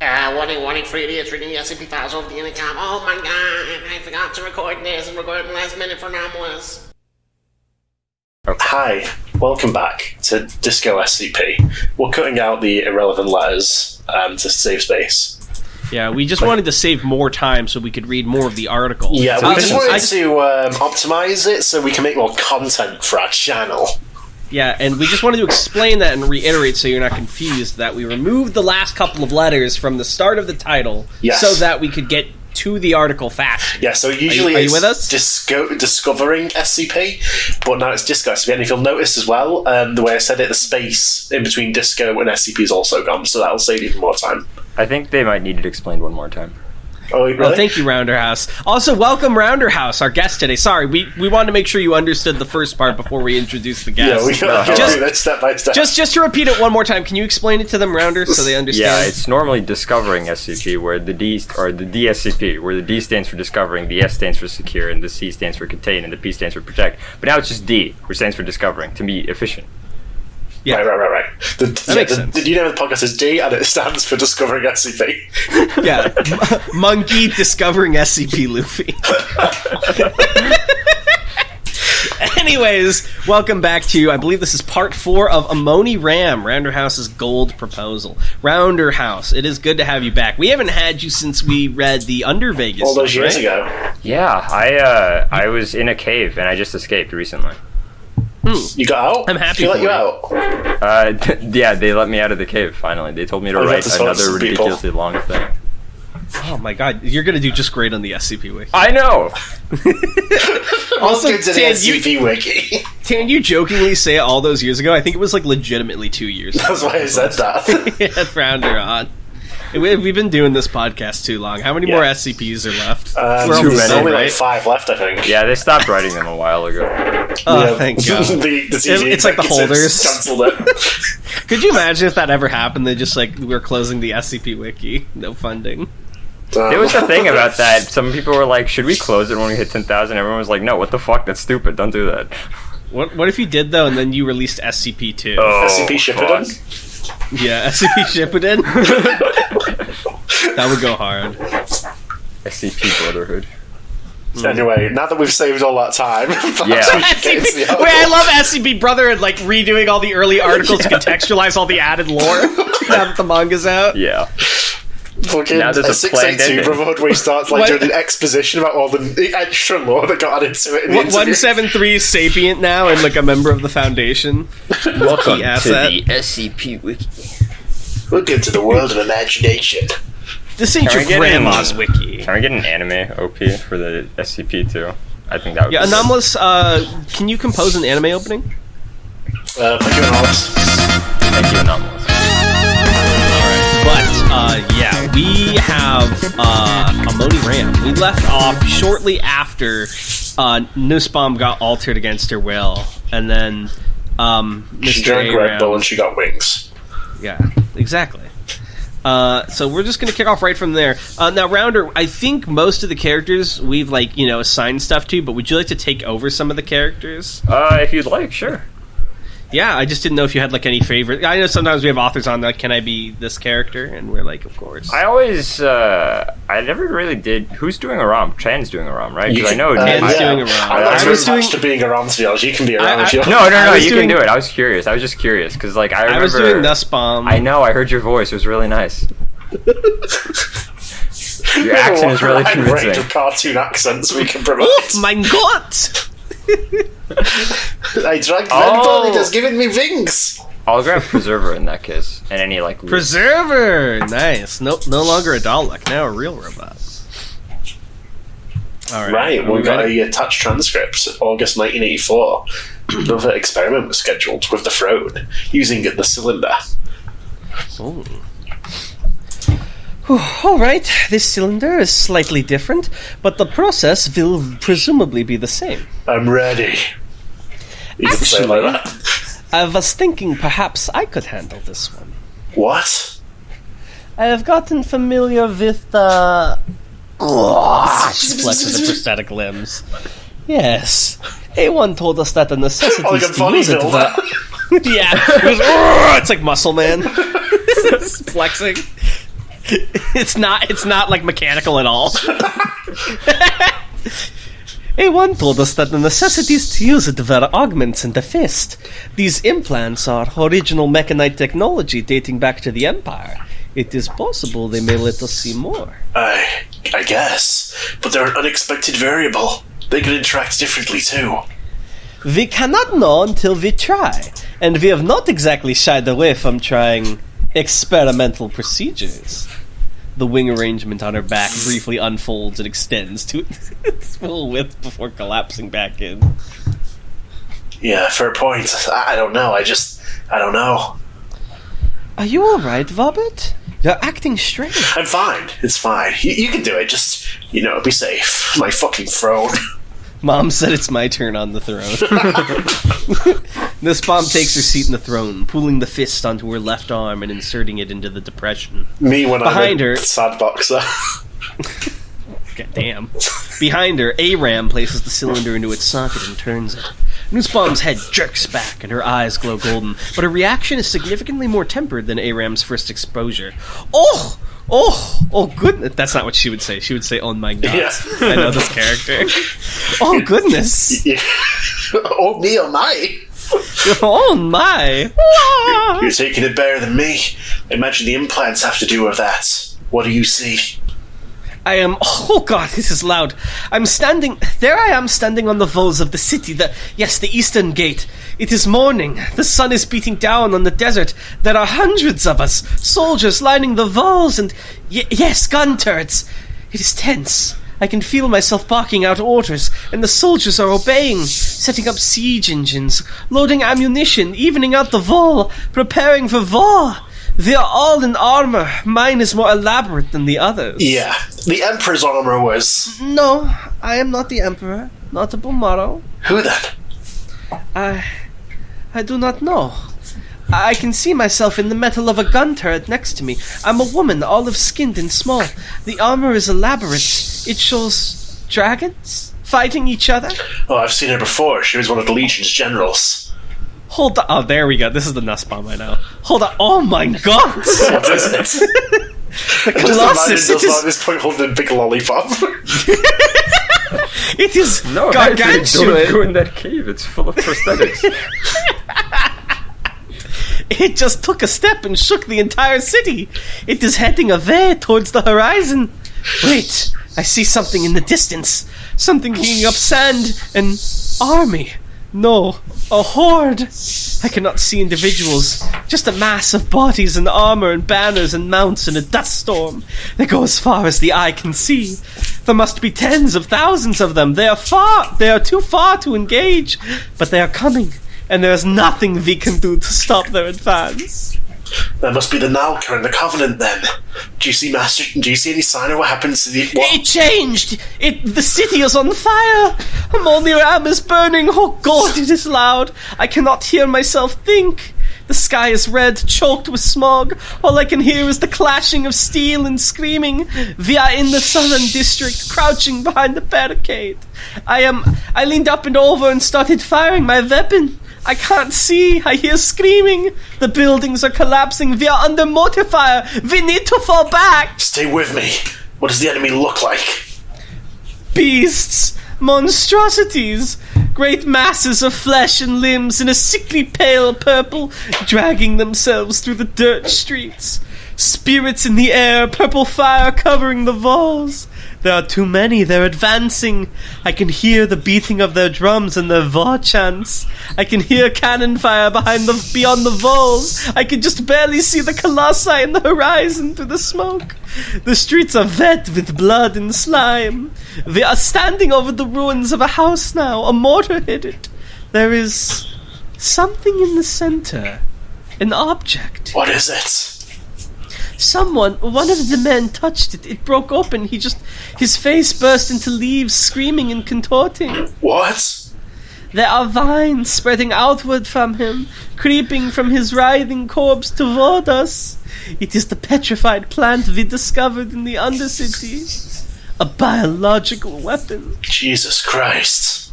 Warning for idiots reading the SCP files over the intercom. Oh my god, I forgot to record this and record it last minute for Anomalous. Hi, welcome back to Disco SCP. We're cutting out the irrelevant letters to save space. Yeah, we just wanted to save more time so we could read more of the article. Yeah, we just wanted to optimize it so we can make more content for our channel. Yeah, and we just wanted to explain that and reiterate so you're not confused that we removed the last couple of letters from the start of the title so that we could get to the article faster. Yeah, so usually are you with us? Discovering SCP, but now it's Disco SCP. And if you'll notice as well, the way I said it, the space in between Disco and SCP is also gone, so that'll save even more time. I think they might need it explained one more time. Oh, really? Well, thank you, Rounderhouse. Also, welcome, Rounderhouse, our guest today. Sorry, we wanted to make sure you understood the first part before we introduced the guest. Yeah, we gotta do that step by step. Just to repeat it one more time, can you explain it to them, Rounder, so they understand? Yeah, it's normally discovering SCP, where the D, or the DSCP, where the D stands for discovering, the S stands for secure, and the C stands for contain, and the P stands for protect. But now it's just D, which stands for discovering, to be efficient. Yeah. Right. That makes sense. The name of the podcast is D, and it stands for Discovering SCP. Yeah, Monkey Discovering SCP Luffy. Anyways, welcome back to, I believe this is part 4 of Amoni Ram, Rounderhouse's gold proposal. Rounderhouse, it is good to have you back. We haven't had you since we read the Under Vegas all those stuff, years right? ago. Yeah, I was in a cave, and I just escaped recently. You got out? I'm happy They let for you you. out? Yeah, they let me out of the cave, finally. They told me to write another ridiculously long thing. Oh my god, you're gonna do just great on the SCP Wiki. I know! Also, to the SCP Wiki. Tan, you jokingly say it all those years ago. I think it was like legitimately 2 years ago. That's why I said that. Yeah, Rounder on. We've been doing this podcast too long. How many more SCPs are left? There's only like 5 left, I think. Yeah, they stopped writing them a while ago. Oh, thank God. It's like the holders. Cancelled it. Could you imagine if that ever happened? They just we're closing the SCP Wiki. No funding. There was a thing about that. Some people were like, should we close it when we hit 10,000? Everyone was like, no, what the fuck? That's stupid. Don't do that. What if you did, though, and then you released SCP-2? Oh, SCP Shippuden? Yeah, SCP Shippuden? That would go hard. SCP Brotherhood. Anyway, now that we've saved all that time, Wait, I love SCP Brotherhood, redoing all the early articles to contextualize all the added lore now that the manga's out. Yeah. Fucking now there's a 682 Brotherhood where he starts doing an exposition about all the extra lore that got added to it in the 173 is sapient now and a member of the Foundation. Welcome to the SCP Wiki. Welcome to the world of imagination. This ain't your grandma's wiki. Can I get an anime OP for the SCP too? I think that would be Anomalous, can you compose an anime opening? Thank you, Anomalous. Thank you, Anomalous. But, we have Amoni Ram. We left off shortly after Nussbaum got altered against her will, and then She Mr. drank Red Ram... Bull and she got wings. Yeah, exactly. So we're just going to kick off right from there. Now, Rounder, I think most of the characters we've, assigned stuff to, but would you like to take over some of the characters? If you'd like, sure. Yeah, I just didn't know if you had, any favorite... I know sometimes we have authors on, can I be this character? And we're of course. I always, I never really did... Who's doing a ROM? Chan's doing a ROM, right? Because I know... Chan's doing a ROM. I'm not attached to being a ROM, to be honest. You can be a ROM if you want. No, you can do it. I was curious. I was just curious, because, I remember... I was doing Nussbaum. I know, I heard your voice. It was really nice. Your accent is really convincing. A range of cartoon accents we can promote. Oh, my God! I drank Red Bull, it has given me wings! I'll grab Preserver in that case. And any, Preserver! Nice. No longer a Dalek, now a real robot. Alright. Right, we've got a touch transcript, August 1984. Another experiment was scheduled with the throne, using the cylinder. Oh. Alright, this cylinder is slightly different, but the process will presumably be the same. I'm ready. You can say it like that. I was thinking perhaps I could handle this one. What? I have gotten familiar with the... she flexes the prosthetic limbs. Yes. A1 told us that the necessity like a bunny builder. Yeah. It's like Muscle Man. Flexing. It's not like mechanical at all. A1 told us that the necessities to use it were augments in the fist. These implants are original mechanite technology dating back to the Empire. It is possible they may let us see more. I guess. But they're an unexpected variable. They could interact differently, too. We cannot know until we try, and we have not exactly shied away from trying experimental procedures. The wing arrangement on her back briefly unfolds and extends to its full width before collapsing back in. Yeah, fair point. I don't know. I don't know. Are you alright, Robert? You're acting strange. I'm fine. It's fine. You can do it. Just, be safe. My fucking throne. Mom said it's my turn on the throne. This bomb takes her seat in the throne, pulling the fist onto her left arm and inserting it into the depression. Me when Behind I'm her, a sad boxer. God damn. Behind her, Aram places the cylinder into its socket and turns it. Nussbaum's head jerks back and her eyes glow golden, but her reaction is significantly more tempered than Aram's first exposure. Oh, goodness. That's not what she would say. She would say, oh my god. Yeah. I know this character. Oh, goodness. Yeah. Oh, me, oh my. Oh, my. You're taking it better than me. I imagine the implants have to do with that. What do you see? I am... Oh, God, this is loud. There I am standing on the walls of the city. The Eastern Gate. It is morning. The sun is beating down on the desert. There are hundreds of us, soldiers lining the walls, and... yes, gun turrets. It is tense. I can feel myself barking out orders, and the soldiers are obeying, setting up siege engines, loading ammunition, evening out the wall, preparing for war. They are all in armor. Mine is more elaborate than the others. Yeah, the Emperor's armor was... No, I am not the Emperor. Not a Bomaro. Who then? I do not know. I can see myself in the metal of a gun turret next to me. I'm a woman, olive-skinned and small. The armor is elaborate. It shows dragons fighting each other. Oh, I've seen her before. She was one of the Legion's generals. Hold on. Oh, there we go. This is the Nussbaum I know. Hold on. Oh my god! What is it? The Colossus. Just imagine this point holding a big lollipop. It is gargantuan. Don't go in that cave. It's full of prosthetics. It just took a step and shook the entire city. It is heading away towards the horizon. Wait, I see something in the distance. Something kicking up sand. An army. No, a horde. I cannot see individuals. Just a mass of bodies and armor and banners and mounts in a dust storm. They go as far as the eye can see. There must be tens of thousands of them. They are too far to engage. But they are coming, and there is nothing we can do to stop their advance. That must be the Nalka and the Covenant, then. Do you see any sign of what happens to the... What? It changed! The city is on fire! Amoniram is burning! Oh god, it is loud! I cannot hear myself think! The sky is red, choked with smog. All I can hear is the clashing of steel and screaming. We are in the southern district, crouching behind the barricade. I leaned up and over and started firing my weapon. I can't see. I hear screaming. The buildings are collapsing. We are under mortar fire. We need to fall back. Stay with me. What does the enemy look like? Beasts. Monstrosities. Great masses of flesh and limbs in a sickly pale purple, dragging themselves through the dirt streets. Spirits in the air, purple fire covering the walls. There are too many, they're advancing. I can hear the beating of their drums and their war chants. I can hear cannon fire beyond the walls. I can just barely see the colossi in the horizon through the smoke. The streets are wet with blood and slime. We are standing over the ruins of a house now. A mortar hit it. There is something in the center. An object. What is it? One of the men touched it. It broke open. His face burst into leaves, screaming and contorting. What? There are vines spreading outward from him, creeping from his writhing corpse toward us. It is the petrified plant we discovered in the Undercity. A biological weapon. Jesus Christ.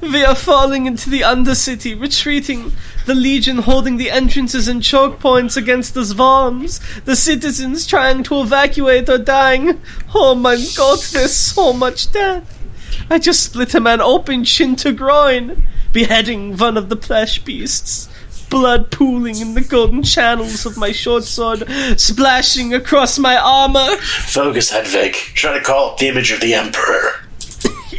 We are falling into the Undercity, retreating. The Legion holding the entrances and choke points against the swarms. The citizens trying to evacuate are dying. Oh my god, there's so much death. I just split a man open chin to groin, beheading one of the flesh beasts. Blood pooling in the golden channels of my short sword, splashing across my armor. Focus, Hedvig. Try to call up the image of the Emperor.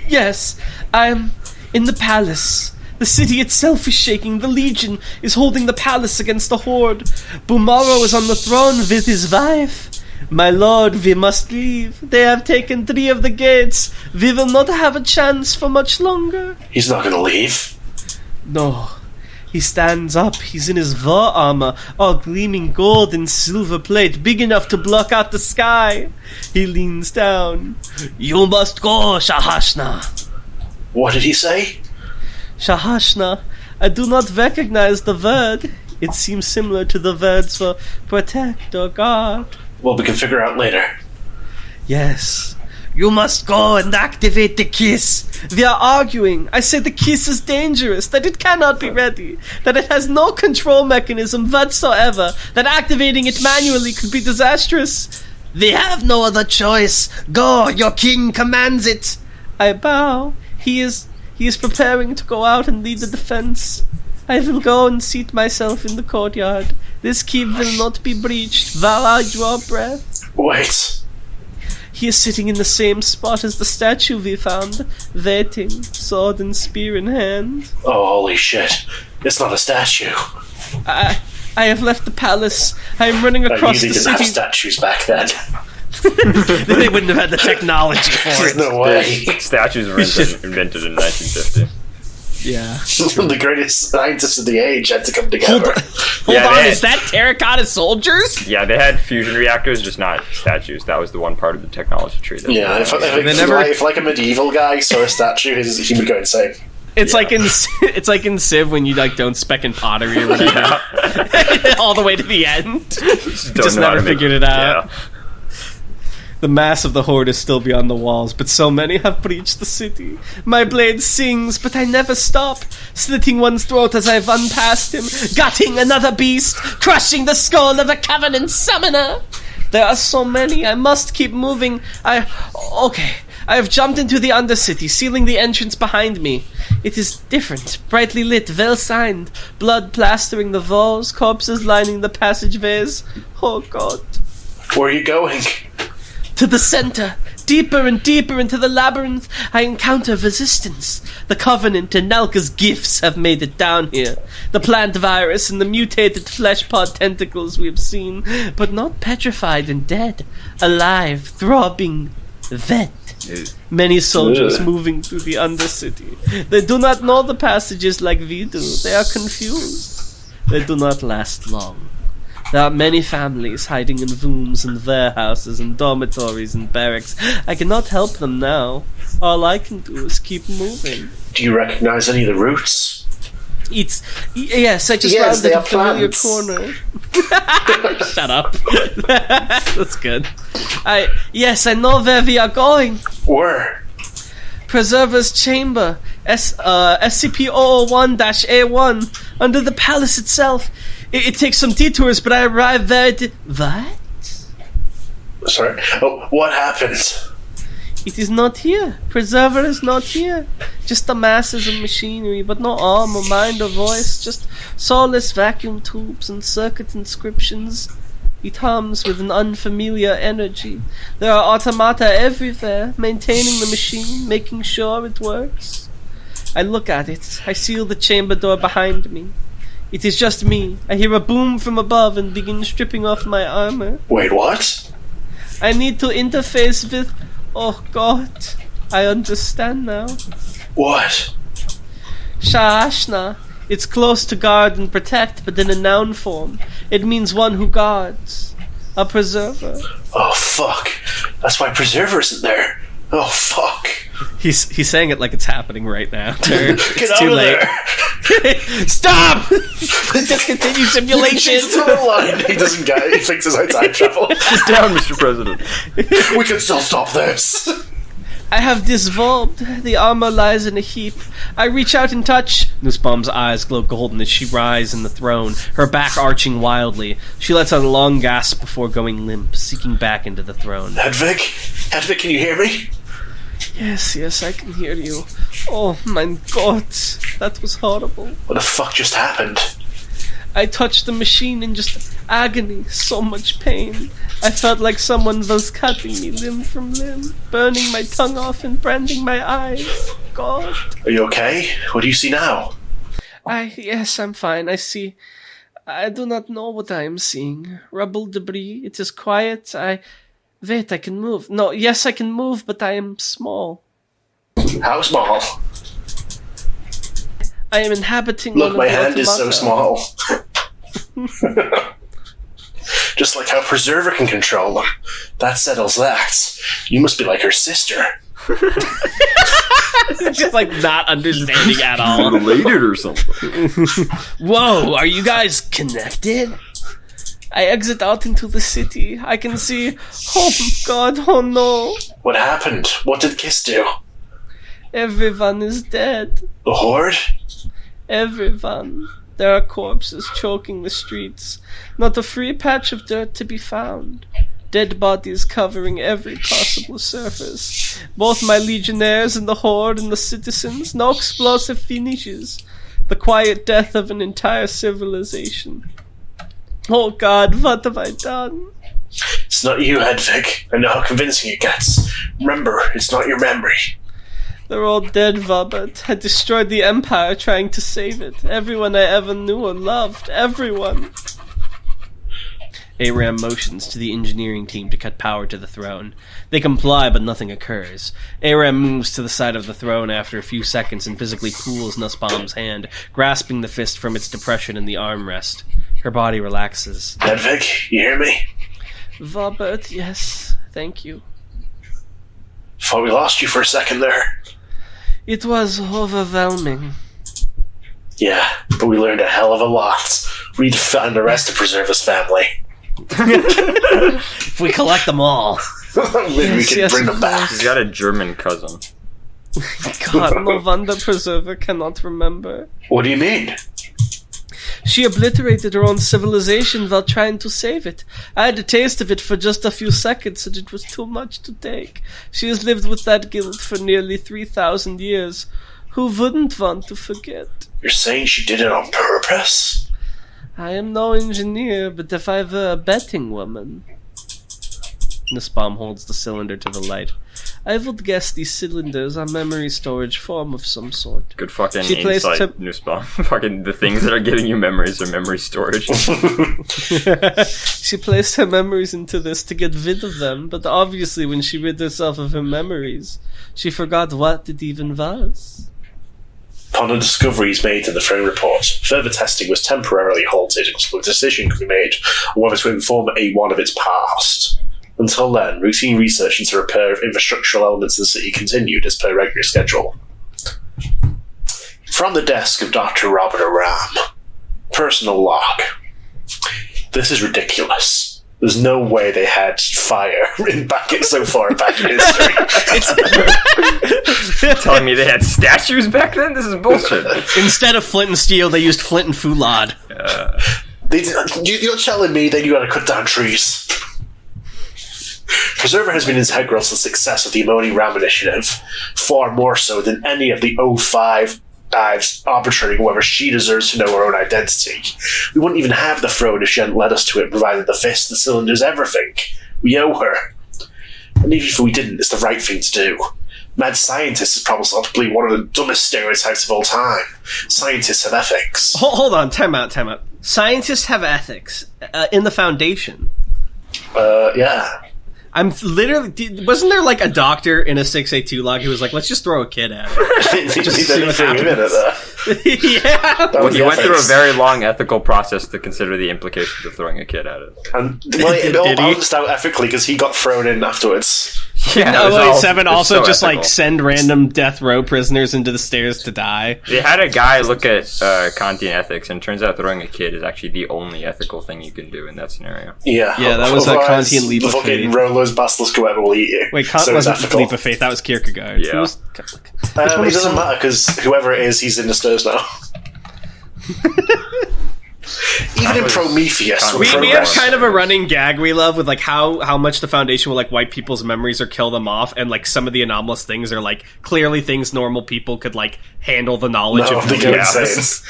Yes, I'm in the palace. The city itself is shaking. The Legion is holding the palace against the Horde. Bumaro is on the throne with his wife. My lord, we must leave. They have taken 3 of the gates. We will not have a chance for much longer. He's not gonna leave. No. He stands up. He's in his war armor, all gleaming gold and silver plate, big enough to block out the sky. He leans down. You must go, Shahashna. What did he say? Shahashna, I do not recognize the word. It seems similar to the words for protect or guard. Well, we can figure out later. Yes. You must go and activate the kiss. We are arguing. I say the kiss is dangerous, that it cannot be ready, that it has no control mechanism whatsoever, that activating it manually could be disastrous. We have no other choice. Go, your king commands it. I bow. He is preparing to go out and lead the defense. I will go and seat myself in the courtyard. This keep will not be breached while I draw breath. Wait. He is sitting in the same spot as the statue we found, waiting, sword and spear in hand. Oh, holy shit. It's not a statue. I have left the palace. I am running across the didn't city. have statues back then. They wouldn't have had the technology for There's it. no way. Statues were invented in 1950. Yeah. The greatest scientists of the age had to come together. Hold on, is that terracotta soldiers? Yeah, they had fusion reactors, just not statues. That was the one part of the technology tree. That Yeah, if like a medieval guy saw a statue, he would go insane. It's like in Civ when you like don't spec in pottery or whatever, all the way to the end. Just never figured it out. Yeah. The mass of the Horde is still beyond the walls, but so many have breached the city. My blade sings, but I never stop, slitting one's throat as I run past him, gutting another beast, crushing the skull of a Covenant summoner. There are so many, I must keep moving. I have jumped into the Undercity, sealing the entrance behind me. It is different, brightly lit, well signed, blood plastering the walls, corpses lining the passageways. Oh God. Where are you going? To the center, deeper and deeper into the labyrinth, I encounter resistance. The Covenant and Nalka's gifts have made it down here. The plant virus and the mutated flesh pod tentacles we have seen, but not petrified and dead. Alive, throbbing, vet. Many soldiers moving through the Undercity. They do not know the passages like we do. They are confused. They do not last long. There are many families hiding in rooms and warehouses and dormitories and barracks. I cannot help them now. All I can do is keep moving. Do you recognize any of the routes? Yes, I just rounded a familiar corner. Shut up. That's good. I know where we are going. Where? Preserver's Chamber, SCP-001-A1, under the palace itself. It takes some detours, but I arrived there What? Sorry. Oh, what happened? It is not here. Preserver is not here. Just the masses of machinery, but no arm or mind or voice. Just soulless vacuum tubes and circuit inscriptions. It hums with an unfamiliar energy. There are automata everywhere, maintaining the machine, making sure it works. I look at it. I seal the chamber door behind me. It is just me. I hear a boom from above and begin stripping off my armor. Wait, what? I need to interface with... Oh God. I understand now. What? Sha'ashna. It's close to guard and protect, but in a noun form. It means one who guards. A preserver. Oh, fuck. That's why Preserver isn't there. Oh, fuck. He's saying it like it's happening right now. Get out of there. Stop! Discontinue simulation. He's still alive. He doesn't get it. He thinks it's like time travel. Sit down, Mr. President. We can still stop this. I have dissolved. The armor lies in a heap. I reach out and touch. Nussbaum's eyes glow golden as she rises in the throne, her back arching wildly. She lets out a long gasp before going limp, sinking back into the throne. Hedwig? Hedwig, can you hear me? Yes, I can hear you. Oh, my God. That was horrible. What the fuck just happened? I touched the machine in just agony, so much pain. I felt like someone was cutting me limb from limb, burning my tongue off and branding my eyes. God. Are you okay? What do you see now? Yes, I'm fine. I see. I do not know what I am seeing. Rubble, debris. It is quiet. Wait, I can move. No, yes, I can move, but I am small. How small? I am inhabiting Look, one my of the hand is so automata. small. Just like how Preserver can control them. That settles that. You must be like her sister. Just like not understanding at all. Related or something. Whoa, are you guys connected? I exit out into the city. I can see... Oh, God, oh no. What happened? What did Kiss do? Everyone is dead. The Horde? Everyone. There are corpses choking the streets. Not a free patch of dirt to be found. Dead bodies covering every possible surface. Both my legionnaires and the Horde and the citizens. No explosive finishes. The quiet death of an entire civilization. Oh God, what have I done? It's not you, Hedwig. I know how convincing it gets. Remember, it's not your memory. They're all dead, Robert. I destroyed the Empire trying to save it. Everyone I ever knew or loved. Everyone. Aram motions to the engineering team to cut power to the throne. They comply, but nothing occurs. Aram moves to the side of the throne after a few seconds and physically pulls Nussbaum's hand, grasping the fist from its depression in the armrest. Her body relaxes. Hedwig, you hear me? Robert, yes. Thank you. Thought we lost you for a second there. It was overwhelming. Yeah, but we learned a hell of a lot. We found the rest of Preserver's family. If we collect them all. Maybe we can bring them back. He's got a German cousin. God, no wonder Preserver cannot remember. What do you mean? She obliterated her own civilization while trying to save it. I had a taste of it for just a few seconds, and it was too much to take. She has lived with that guilt for nearly 3,000 years. Who wouldn't want to forget? You're saying she did it on purpose? I am no engineer, but if I were a betting woman... Nussbaum holds the cylinder to the light. I would guess these cylinders are memory storage form of some sort. Good fucking She placed insight, Nussbaum. Fucking the things that are giving you memories are memory storage. She placed her memories into this to get rid of them, but obviously when she rid herself of her memories, she forgot what it even was. Upon the discoveries made in the Frame report, further testing was temporarily halted until a decision could be made on whether to inform A1 of its past. Until then, routine research into repair of infrastructural elements in the city continued as per regular schedule. From the desk of Dr. Robert Aram, personal log. This is ridiculous. There's no way they had fire so far back in history. Telling me they had statues back then? This is bullshit. Instead of flint and steel, they used flint and foulard. You're telling me they knew how to cut down trees? Preserver has been integral to the success of the Amoni Ram initiative, far more so than any of the O5 arbitrary whoever she deserves to know her own identity. We wouldn't even have the throne if she hadn't led us to it, provided the fist, the cylinders, everything. We owe her. And even if we didn't, it's the right thing to do. Mad scientist is probably one of the dumbest stereotypes of all time. Scientists have ethics. Hold on, time out. Scientists have ethics in the Foundation. Yeah. I'm literally... Wasn't there like a doctor in a 682 log who was like, let's just throw a kid at it? Just see what happens. Yeah. Well, he went through a very long ethical process to consider the implications of throwing a kid at it. And well, it all balanced out ethically because he got thrown in afterwards. Yeah, No, it was all- 7 it's also so just ethical. like send random death row prisoners into the stairs to die. They had a guy look at Kantian ethics, and it turns out throwing a kid is actually the only ethical thing you can do in that scenario. Yeah, that was a Otherwise, Kantian leap the of fucking faith. Rolo's basilisk whoever will eat you. Wait, Kant So it's wasn't ethical. leap of faith. That was Kierkegaard. Yeah. Who was- It doesn't matter because whoever it is, he's in the stairs now. Even in was Prometheus, Kant with We have progress- kind of a running gag we love with like how much the Foundation will like wipe people's memories or kill them off, and like some of the anomalous things are like clearly things normal people could like handle the knowledge No, of. they go Yeah. insane.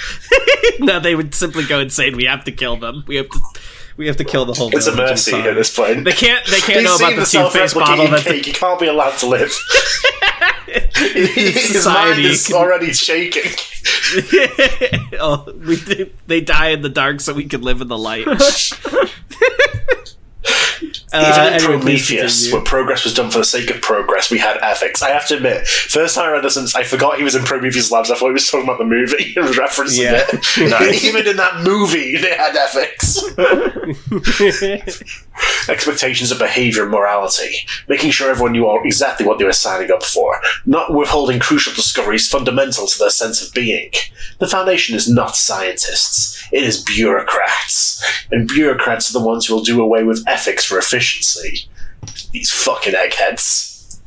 No, they would simply go insane. We have to kill them. We have to kill the whole. It's a village mercy inside. at this point. They can't He's know about seen the toothpaste bottle self-replicating that cake. He can't be allowed to live. His mind society is can- already shaking. they die in the dark so we can live in the light. Even in anyway, please Prometheus, continue. where progress was done for the sake of progress, we had ethics. I have to admit, first time I read this, since I forgot he was in Prometheus Labs, I thought he was talking about the movie and referencing Yeah. it. Nice. Even in that movie, they had ethics. Expectations of behaviour and morality, making sure everyone knew exactly what they were signing up for, not withholding crucial discoveries fundamental to their sense of being. The Foundation is not scientists, it is bureaucrats. And bureaucrats are the ones who will do away with ethics for efficiency. These fucking eggheads.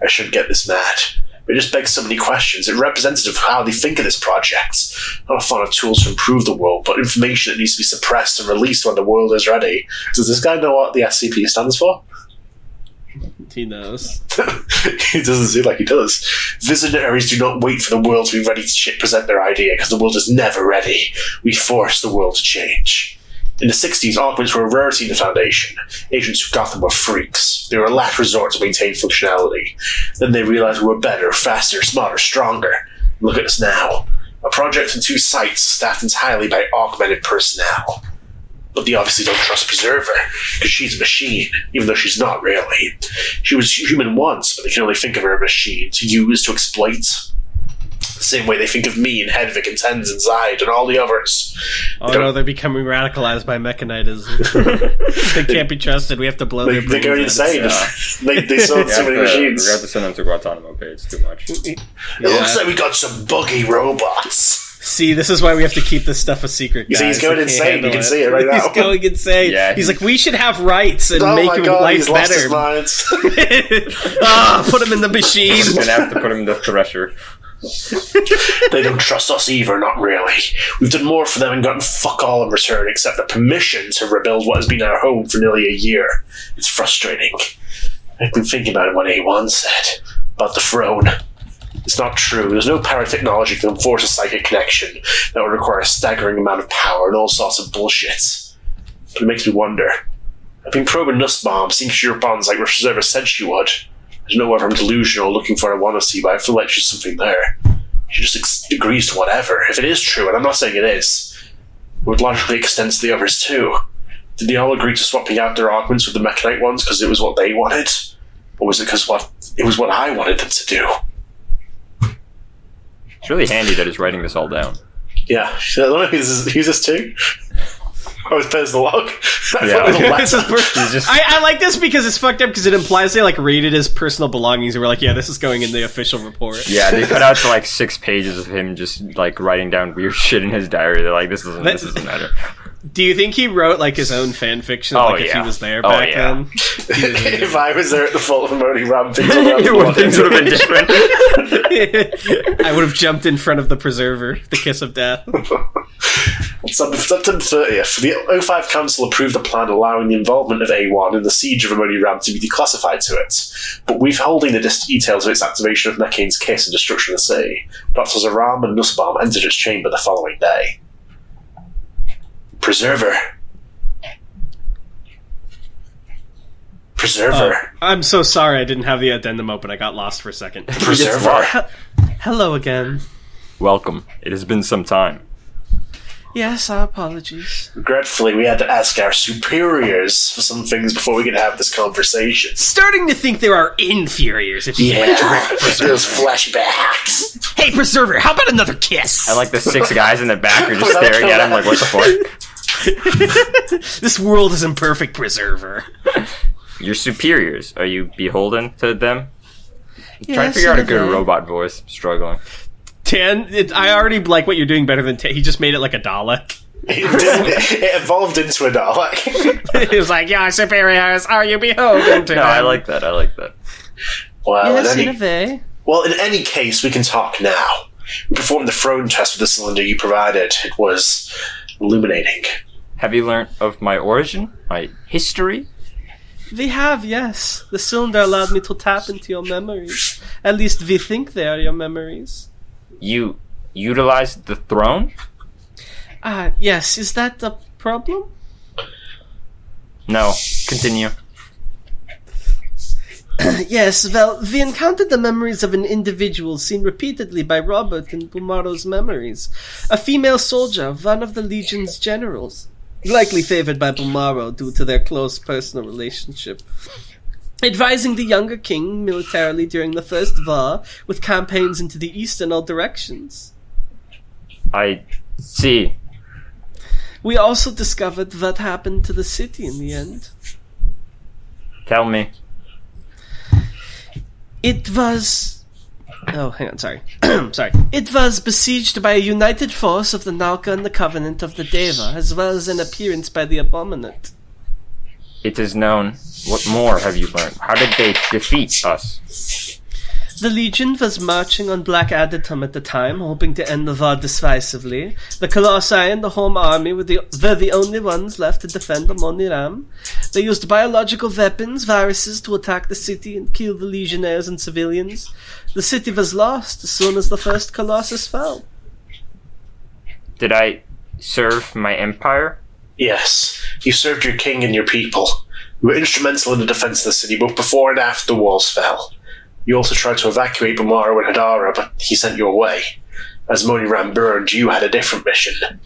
I shouldn't get this mad. It just begs so many questions. It's representative of how they think of this project. Not a fan of tools to improve the world, but information that needs to be suppressed and released when the world is ready. Does this guy know what the SCP stands for? He knows. He doesn't seem like he does. Visionaries do not wait for the world to be ready to present their idea, because the world is never ready. We force the world to change. In the 60s, augments were a rarity in the Foundation. Agents who got them were freaks. They were a last resort to maintain functionality. Then they realized we were better, faster, smarter, stronger. Look at us now. A project in 2 sites, staffed entirely by augmented personnel. But they obviously don't trust Preserver, because she's a machine, even though she's not really. She was human once, but they can only think of her as a machine, to use, to exploit. The same way they think of me and Hedvig and Tens and Zide and all the others. Oh no, they're becoming radicalized by mechanitism. They can't be trusted. We have to blow their They go brains insane. out. They sold We too have many to machines. send them to Guantanamo Bay. It's too much. It looks like we got some buggy robots. See, this is why we have to keep this stuff a secret, You guys. see, he's going We can't insane. handle You can see it right now. He's going insane. Yeah, he's like, we should have rights and Oh make my him god, life he's lost his better. mind. Put him in the machine. We're gonna have to put him in the thresher. They don't trust us either, not really. We've done more for them and gotten fuck all in return, except the permission to rebuild what has been our home for nearly a year. It's frustrating. I've been thinking about what A1 said about the throne. It's not true. There's no paratechnology that can force a psychic connection that would require a staggering amount of power and all sorts of bullshit. But it makes me wonder. I've been probing Nussbaum, seeing sure bonds like Reserva said she would. I don't know whether I'm delusional looking for what I want to see, but I feel like there's something there. She just agrees to whatever. If it is true, and I'm not saying it is, it would logically extend to the others too. Did they all agree to swapping out their augments with the Mechanite ones because it was what they wanted? Or was it because it was what I wanted them to do? It's really handy that he's writing this all down. Yeah. I don't know who's this too? Oh, it's Pez the log. I Yeah. thought it was a This is letter. He's just I like this because it's fucked up because it implies they like raided his personal belongings and we're like, yeah, this is going in the official report. yeah. They cut out to like 6 pages of him just like writing down weird shit in his diary. They're like, this doesn't matter. Do you think he wrote like his own fan fiction? Oh, Like if yeah. he was there Oh, back yeah. then? If I was there at the fault of Moni Ram, things Things would have been different. I would have jumped in front of the Preserver, the kiss of death. So, September 30th, the O5 Council approved a plan allowing the involvement of A1 in the siege of Amoni Ram to be declassified to it, but withholding the details of its activation of Mekane's kiss and destruction of the city. Dr. Zaram and Nussbaum entered its chamber the following day. Preserver. I'm so sorry I didn't have the addendum open. I got lost for a second. Preserver. Hello again. Welcome. It has been some time. Yes, our apologies. Regretfully, we had to ask our superiors for some things before we could have this conversation. Starting to think there are inferiors if you Yeah, those flashbacks. Hey, Preserver, how about another kiss? And like the 6 guys in the back are just staring at him like, what the fuck? This world is imperfect, Preserver. your superiors, are you beholden to them? Yeah, Trying to figure out a sort good of, robot voice. Struggling. Tan, I already like what you're doing better than Tan. He just made it like a Dalek. It evolved into a Dalek. He was like, "Your superiors, are you beholden to No, them?" I like that. Well, Yes, in in a way. any case, we can talk now. We performed the throne test with the cylinder you provided. It was illuminating. Have you learnt of my origin? My history? We have, yes. The cylinder allowed me to tap into your memories. At least we think they are your memories. You utilized the throne? Yes. Is that a problem? No. Continue. Yes, well, we encountered the memories of an individual seen repeatedly by Robert in Bumaro's memories. A female soldier, one of the Legion's generals. Likely favored by Bumaro due to their close personal relationship. Advising the younger king militarily during the First War, with campaigns into the east and all directions. I see. We also discovered what happened to the city in the end. Tell me. It was... Oh, hang on, sorry. Sorry. It was besieged by a united force of the Nalka and the Covenant of the Deva, as well as an appearance by the Abominate. It is known. What more have you learned? How did they defeat us? The Legion was marching on Black Adatum at the time, hoping to end the war decisively. The Colossi and the Home Army were the only ones left to defend Amoniram. They used biological weapons, viruses, to attack the city and kill the legionnaires and civilians. The city was lost as soon as the first Colossus fell. Did I serve my empire? Yes, you served your king and your people. You were instrumental in the defense of the city, both before and after the walls fell. You also tried to evacuate Bumaro and Hadara, but he sent you away. As Moniram burned, you had a different mission.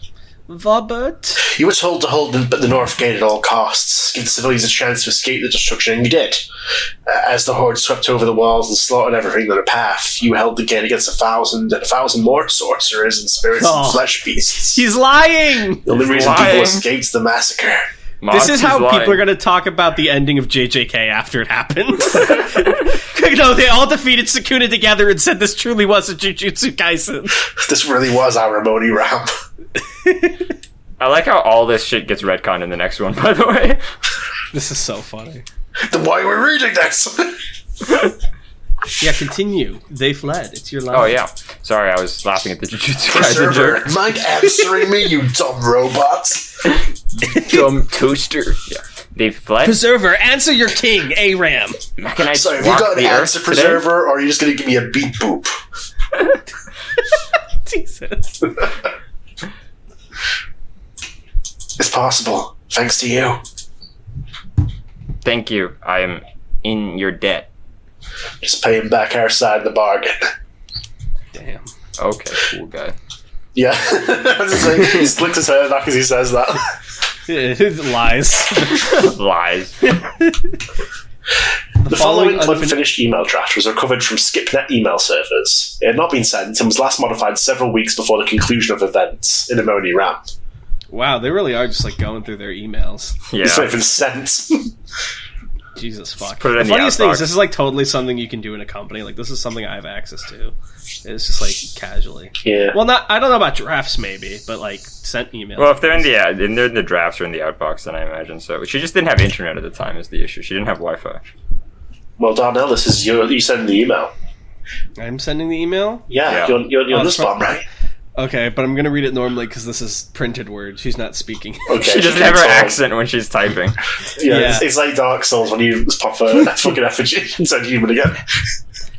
Robert? You were told to hold the North Gate at all costs, give the civilians a chance to escape the destruction, and you did. As the Horde swept over the walls and slaughtered everything in their path, you held the gate against 1,000 and 1,000 more sorcerers and spirits and flesh beasts. He's lying! The only reason people escaped the massacre. This is how Moxie's people are lying. going to talk about the ending of JJK after it happened. No, they all defeated Sukuna together and said this truly was a Jujutsu Kaisen. This really was our Ram. I like how all this shit gets retconned in the next one, by the way. This is so funny. Then why are we reading this? Yeah, continue. They fled. It's your line. Oh, yeah. Sorry, I was laughing at the Jujutsu Kaisen Preserver, joke. mind answering me, you dumb robot? Dumb toaster. Yeah. They fled? Preserver, answer your king, Aram. Can I Sorry, have you walk got an the answer, earth today? Preserver, or are you just going to give me a beat boop? Jesus. It's possible, thanks to you. Thank you. I am in your debt. Just paying back our side of the bargain. Damn. Okay, cool guy. Yeah. I was just like, he slicks his hair back as he says that. Lies. Lies. The following unfinished email draft was recovered from SkipNet email servers. It had not been sent and was last modified several weeks before the conclusion of events in Amoni Ram. Wow, they really are just like going through their emails. Yeah. It's not even sent. Jesus fuck. put it in the the funniest thing is outbox. this is like totally something you can do in a company. Like this is something I have access to. It's just like casually. Yeah. Well, I don't know about drafts maybe, but like sent emails. Well, if they're in the drafts or in the outbox, then I imagine so. She just didn't have internet at the time is the issue. She didn't have Wi-Fi. Well, Darnell, this is you sending the email. I'm sending the email. Yeah, Yeah. you're Oh, this bomb, right? Okay, but I'm gonna read it normally because this is printed word. She's not speaking. Okay. She doesn't have her accent when she's typing. Yeah, Yeah. It's like Dark Souls when you just pop a fucking effigy inside human again.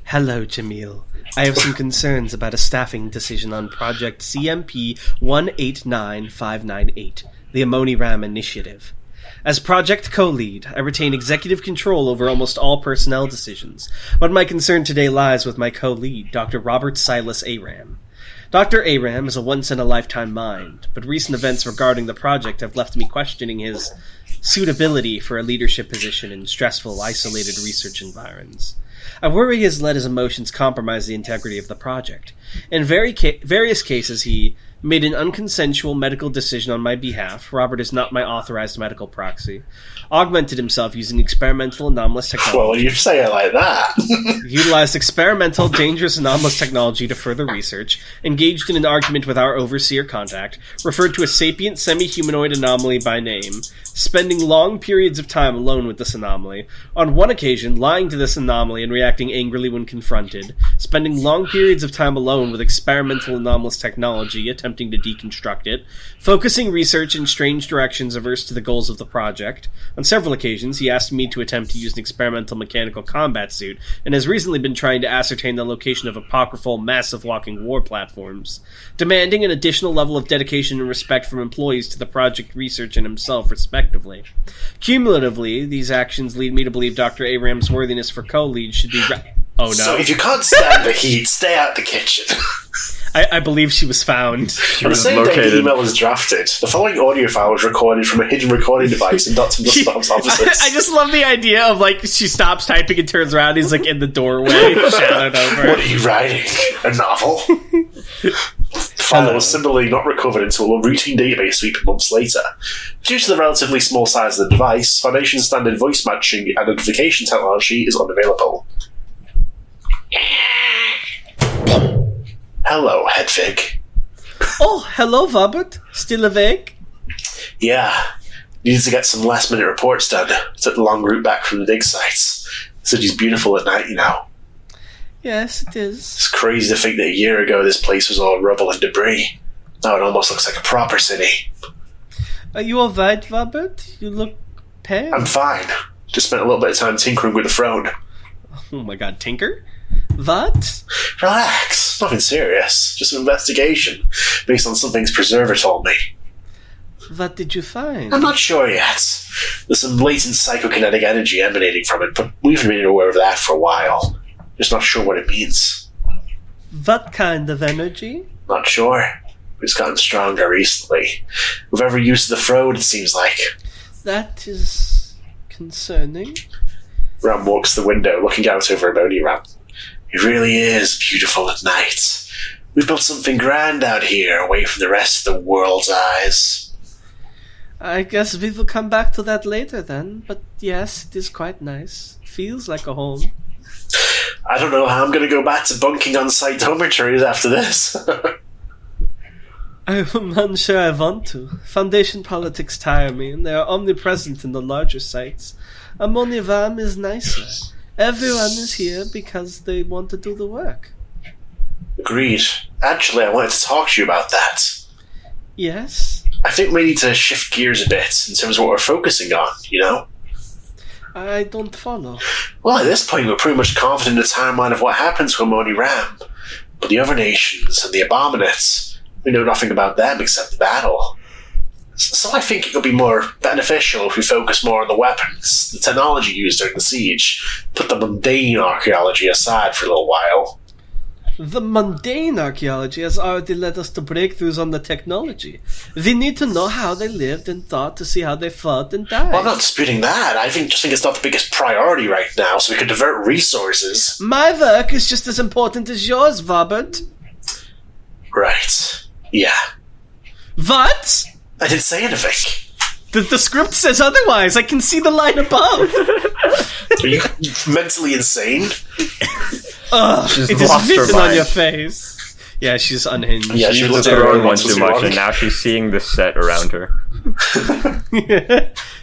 Hello, Jamil. I have some concerns about a staffing decision on Project CMP 189598, the Amoni Ram Initiative. As project co-lead, I retain executive control over almost all personnel decisions, but my concern today lies with my co-lead, Dr. Robert Silas Aram. Dr. Aram is a once-in-a-lifetime mind, but recent events regarding the project have left me questioning his suitability for a leadership position in stressful, isolated research environs. I worry he has let his emotions compromise the integrity of the project. In various cases, he made an unconsensual medical decision on my behalf. Robert is not my authorized medical proxy. Augmented himself using experimental anomalous technology. Well, you say it like that. Utilized experimental, dangerous anomalous technology to further research. Engaged in an argument with our overseer contact. Referred to a sapient semi-humanoid anomaly by name. Spending long periods of time alone with this anomaly. On one occasion, lying to this anomaly and reacting angrily when confronted. Spending long periods of time alone with experimental anomalous technology, attempting to deconstruct it. Focusing research in strange directions averse to the goals of the project. On several occasions, he asked me to attempt to use an experimental mechanical combat suit, and has recently been trying to ascertain the location of apocryphal, massive walking war platforms. Demanding an additional level of dedication and respect from employees to the project research and himself, respectively. Cumulatively, these actions lead me to believe Dr. Abraham's worthiness for co-lead should be... Oh no. So if you can't stand the heat, stay out the kitchen. I believe she was found. She On the was same day the located. email was drafted, the following audio file was recorded from a hidden recording device in Dr. Nussbaum's offices. I just love the idea of, like, she stops typing and turns around, he's, like, in the doorway, shadowed over. What are you writing? A novel? The file was similarly not recovered until a routine database sweep months later. Due to the relatively small size of the device, Foundation standard voice matching and identification technology is unavailable. Hello, Hedvig. Oh, hello, Robert. Still awake? Yeah. Needed to get some last-minute reports done. Took the long route back from the dig sites. The city's beautiful at night, you know. Yes, it is. It's crazy to think that a year ago this place was all rubble and debris. Now it almost looks like a proper city. Are you alright, Robert? You look pale. I'm fine. Just spent a little bit of time tinkering with the throne. Oh my god, Tinker? What? Relax. Nothing serious. Just an investigation. Based on some things Preserver told me. What did you find? I'm not sure yet. There's some latent psychokinetic energy emanating from it, but we've been aware of that for a while. Just not sure what it means. What kind of energy? Not sure. It's gotten stronger recently. With every use of the throne, it seems like. That is concerning. Ram walks to the window, looking out over Amoni Ram. It really is beautiful at night. We've built something grand out here, away from the rest of the world's eyes. I guess we will come back to that later then, but yes, it is quite nice. Feels like a home. I don't know how I'm going to go back to bunking on site dormitories after this. I'm unsure I want to. Foundation politics tire me, and they are omnipresent in the larger sites. Amonivam is nicer. Everyone is here because they want to do the work. Agreed. Actually, I wanted to talk to you about that. Yes? I think we need to shift gears a bit in terms of what we're focusing on, you know? I don't follow. Well, at this point, we're pretty much confident in the timeline of what happened to Amoni Ram. But the other nations and the Abominates, we know nothing about them except the battle. So I think it could be more beneficial if we focus more on the weapons, the technology used during the siege, put the mundane archaeology aside for a little while. The mundane archaeology has already led us to breakthroughs on the technology. We need to know how they lived and thought to see how they fought and died. Well, I'm not disputing that. I just think it's not the biggest priority right now, so we could divert resources. My work is just as important as yours, Robert. Right. Yeah. What? I didn't say anything. The script says otherwise. I can see the line above. Are you mentally insane? Ugh, She's it is lost her written on mind. your face. Yeah, she's unhinged. Yeah, She she was looked at at her her own own one once, too was much, wrong. and now she's seeing the set around her.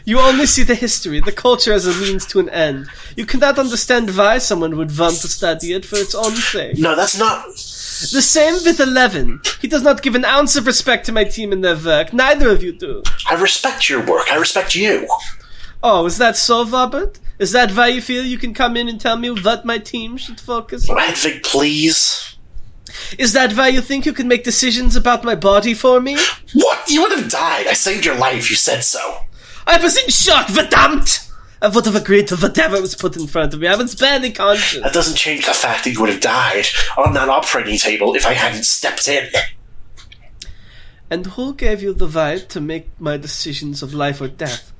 You only see the history, the culture as a means to an end. You cannot understand why someone would want to study it for its own sake. No, that's not... The same with 11. He does not give an ounce of respect to my team and their work. Neither of you do. I respect your work. I respect you. Oh, is that so, Robert? Is that why you feel you can come in and tell me what my team should focus on? Hedvig, please. Is that why you think you can make decisions about my body for me? What? You would have died. I saved your life. You said so. I was in shock, verdammt! I would have agreed to whatever was put in front of me. I was barely conscious. That doesn't change the fact that you would have died on that operating table if I hadn't stepped in. And who gave you the right to make my decisions of life or death?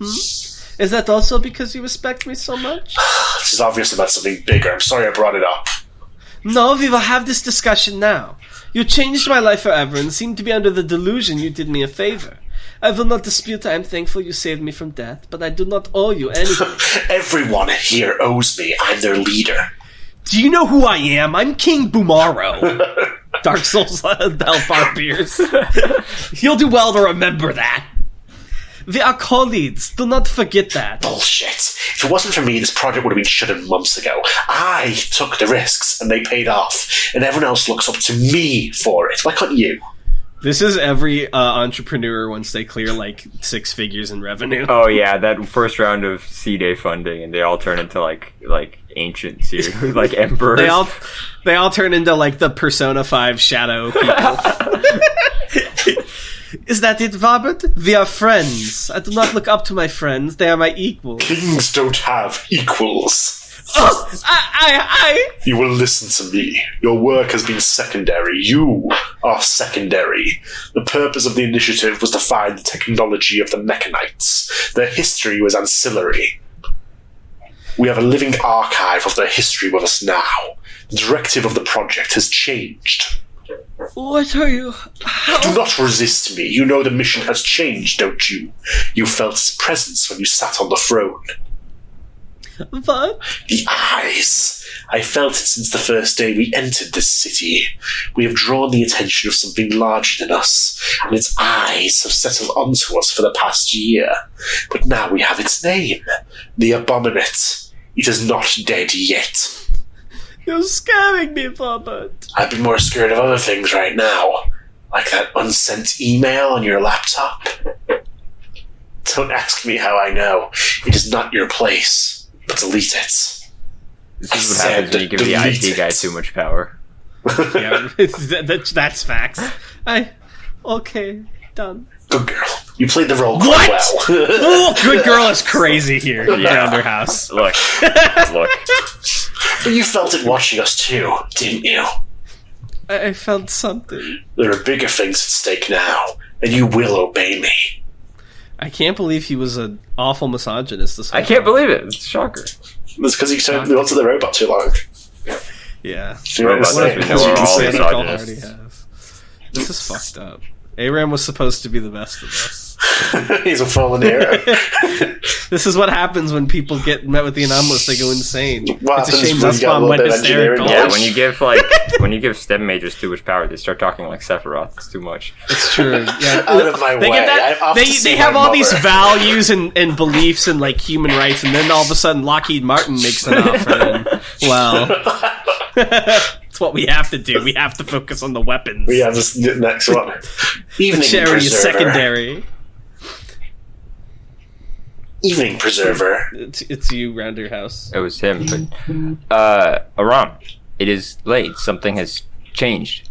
Is that also because you respect me so much? This is obviously about something bigger. I'm sorry I brought it up. No, we will have this discussion now. You changed my life forever and seem to be under the delusion you did me a favor. I will not dispute I am thankful you saved me from death, but I do not owe you anything. Everyone here owes me. I'm their leader. Do you know who I am? I'm King Boomaro. Dark Souls Hellfire Pierce. You'll do well to remember that. We are colleagues. Do not forget that. Bullshit. If it wasn't for me, this project would have been shut down months ago. I took the risks, and they paid off. And everyone else looks up to me for it. Why can't you? This is every entrepreneur once they clear like 6 figures in revenue. Oh yeah, that first round of C-Day funding, and they all turn into like ancients here, like emperors. They all turn into like the Persona 5 shadow people. Is that it, Robert? We are friends. I do not look up to my friends. They are my equals. Kings don't have equals. Oh, You will listen to me. Your work has been secondary. You are secondary. The purpose of the initiative was to find the technology of the Mechanites. Their history was ancillary. We have a living archive of their history with us now. The directive of the project has changed. What are you? Do not resist me. You know the mission has changed, don't you? You felt its presence when you sat on the throne. What? The eyes. I felt it since the first day we entered this city. We have drawn the attention of something larger than us, and its eyes have settled onto us for the past year. But now we have its name. The Abominate. It is not dead yet. You're scaring me, Robert. I'd be more scared of other things right now. Like that unsent email on your laptop. Don't ask me how I know. It is not your place. But delete it. This is what happens when you give the IT guy too much power. Yeah, that's facts. Okay, done. Good girl. You played the role quite well. Oh, good girl is crazy here. Rounderhouse. Look. But you felt it watching us too, didn't you? I felt something. There are bigger things at stake now, and you will obey me. I can't believe he was an awful misogynist this whole I can't time. believe it. It's a shocker. That's because he wanted the robot too long. Yeah. Robots, What as we a know, are all political heart misogynists. he has. This is fucked up. Aram was supposed to be the best of us. He's a fallen hero. This is what happens when people get met with the anomalous. They go insane. What It's a happens shame when you get a Dustbomb little went bit of engineering hysterical. Yeah, knowledge? when you give STEM majors too much power, they start talking like Sephiroth. It's too much. It's true. Yeah. Out of my They way. get that. I'm off to They see have my all these mother. values and beliefs and like human rights, and then all of a sudden Lockheed Martin makes an offer. And, well, it's what we have to do. We have to focus on the weapons. We have this next one. Evening Charity is Preserver. secondary. Evening Preserver. It's you, Rounderhouse. It was him, but Aram, it is late. Something has changed.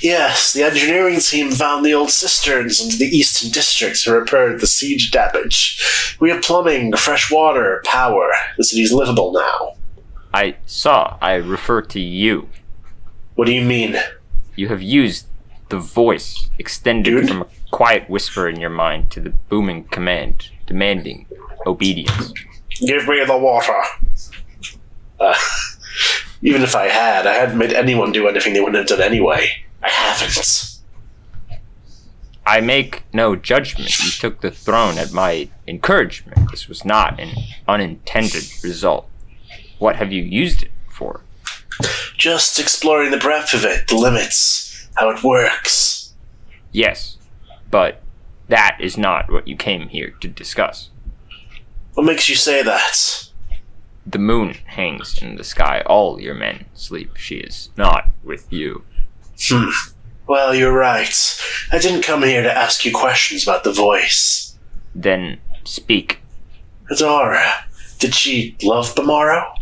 Yes, the engineering team found the old cisterns in the eastern district to repair the siege damage. We have plumbing, fresh water, power. The city's livable now. I refer to you. What do you mean? You have used the voice extended Dude? from a quiet whisper in your mind to the booming command, demanding obedience. Give me the water. Even if I hadn't made anyone do anything they wouldn't have done anyway. I haven't. I make no judgment. You took the throne at my encouragement. This was not an unintended result. What have you used it for? Just exploring the breadth of it, the limits, how it works. Yes, but that is not what you came here to discuss. What makes you say that? The moon hangs in the sky. All your men sleep. She is not with you. Well, you're right. I didn't come here to ask you questions about the voice. Then speak. Adora, did she love Bamaro?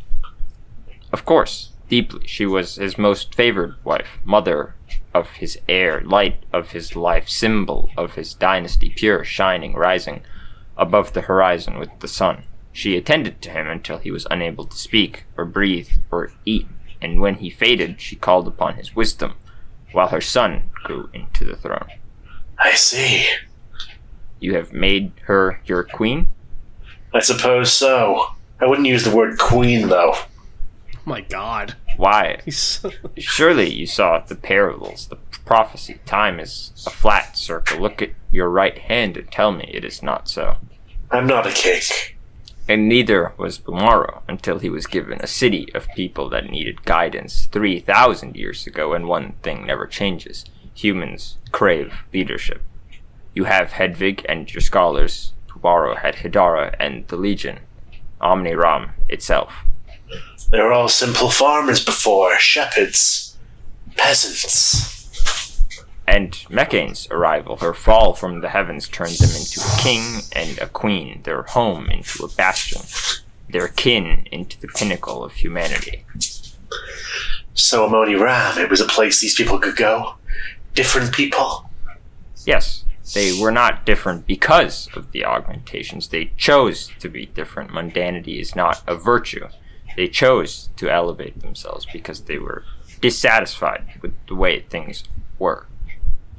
Of course, deeply. She was his most favored wife, mother of his heir, light of his life, symbol of his dynasty, pure, shining, rising above the horizon with the sun. She attended to him until he was unable to speak, or breathe, or eat, and when he faded, she called upon his wisdom, while her son grew into the throne. I see. You have made her your queen? I suppose so. I wouldn't use the word queen, though. Oh my god. Why? He's so... Surely you saw the parables, the prophecy. Time is a flat circle. Look at your right hand and tell me it is not so. I'm not a king. And neither was Bumaro until he was given a city of people that needed guidance 3,000 years ago, and one thing never changes. Humans crave leadership. You have Hedvig and your scholars. Bumaro had Hidara and the Legion. Omni-Ram itself. They were all simple farmers before, shepherds, peasants. And Meccane's arrival, her fall from the heavens, turned them into a king and a queen, their home into a bastion, their kin into the pinnacle of humanity. So Amoni Ram, it was a place these people could go? Different people? Yes, they were not different because of the augmentations. They chose to be different. Mundanity is not a virtue. They chose to elevate themselves because they were dissatisfied with the way things were.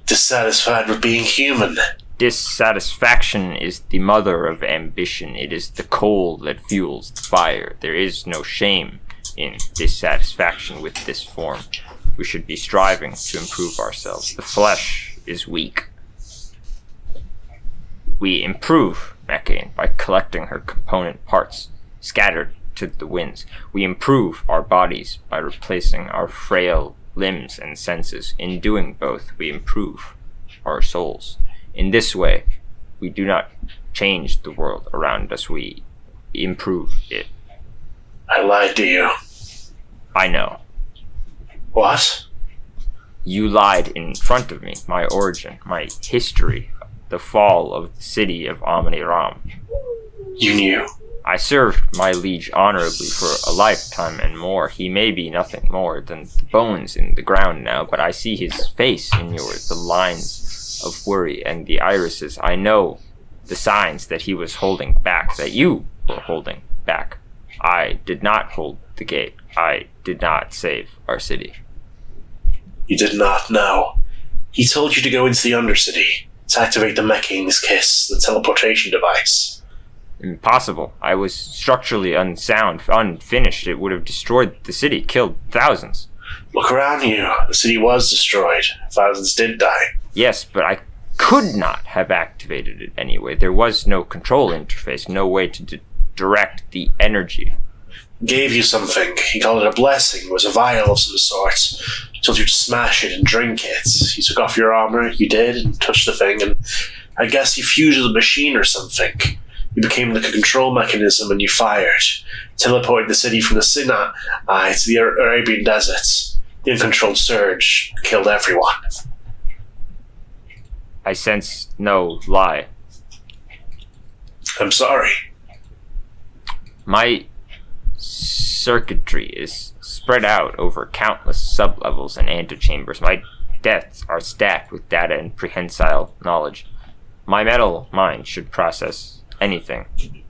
Dissatisfied with being human. Dissatisfaction is the mother of ambition. It is the coal that fuels the fire. There is no shame in dissatisfaction with this form. We should be striving to improve ourselves. The flesh is weak. We improve Meccane by collecting her component parts, scattered to the winds. We improve our bodies by replacing our frail limbs and senses. In doing both, we improve our souls. In this way, we do not change the world around us, we improve it. I lied to you. I know. What? You lied in front of me. My origin, my history, the fall of the city of Omni-Ram. You knew? I served my liege honorably for a lifetime and more. He may be nothing more than the bones in the ground now, but I see his face in yours, the lines of worry and the irises. I know the signs that he was holding back, that you were holding back. I did not hold the gate. I did not save our city. You did not know. He told you to go into the Undercity, to activate the Meccane's Kiss, the teleportation device. Impossible. I was structurally unsound, unfinished. It would have destroyed the city, killed thousands. Look around you. The city was destroyed. Thousands did die. Yes, but I could not have activated it anyway. There was no control interface, no way to direct the energy. Gave you something. He called it a blessing. It was a vial of some sort. He told you to smash it and drink it. He took off your armor. You did, and touched the thing, and I guess you fused with a machine or something. You became like a control mechanism and you fired. Teleported the city from the Sinai to the Arabian deserts. The uncontrolled surge killed everyone. I sense no lie. I'm sorry. My circuitry is spread out over countless sublevels and antechambers. My depths are stacked with data and prehensile knowledge. My metal mind should process anything.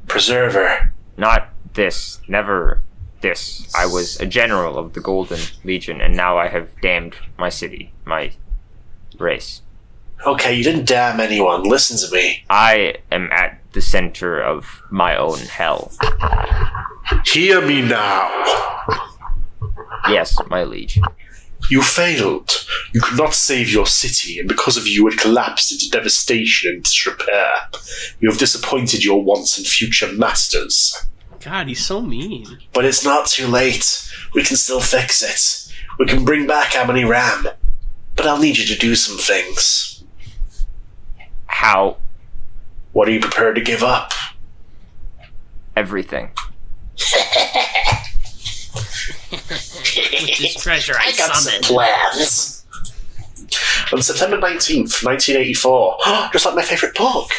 Preserver. Not this. Never this. I was a general of the Golden Legion, and now I have damned my city, my race. Okay, you didn't damn anyone. Listen to me. I am at the center of my own hell. Hear me now. Yes, my liege. You failed. You could not save your city, and because of you it collapsed into devastation and disrepair. You have disappointed your once and future masters. God, he's so mean. But it's not too late. We can still fix it. We can bring back Amoni Ram. But I'll need you to do some things. How? What are you prepared to give up? Everything. With this treasure I got some summoned. plans. On September 19th, 1984, just like my favourite book.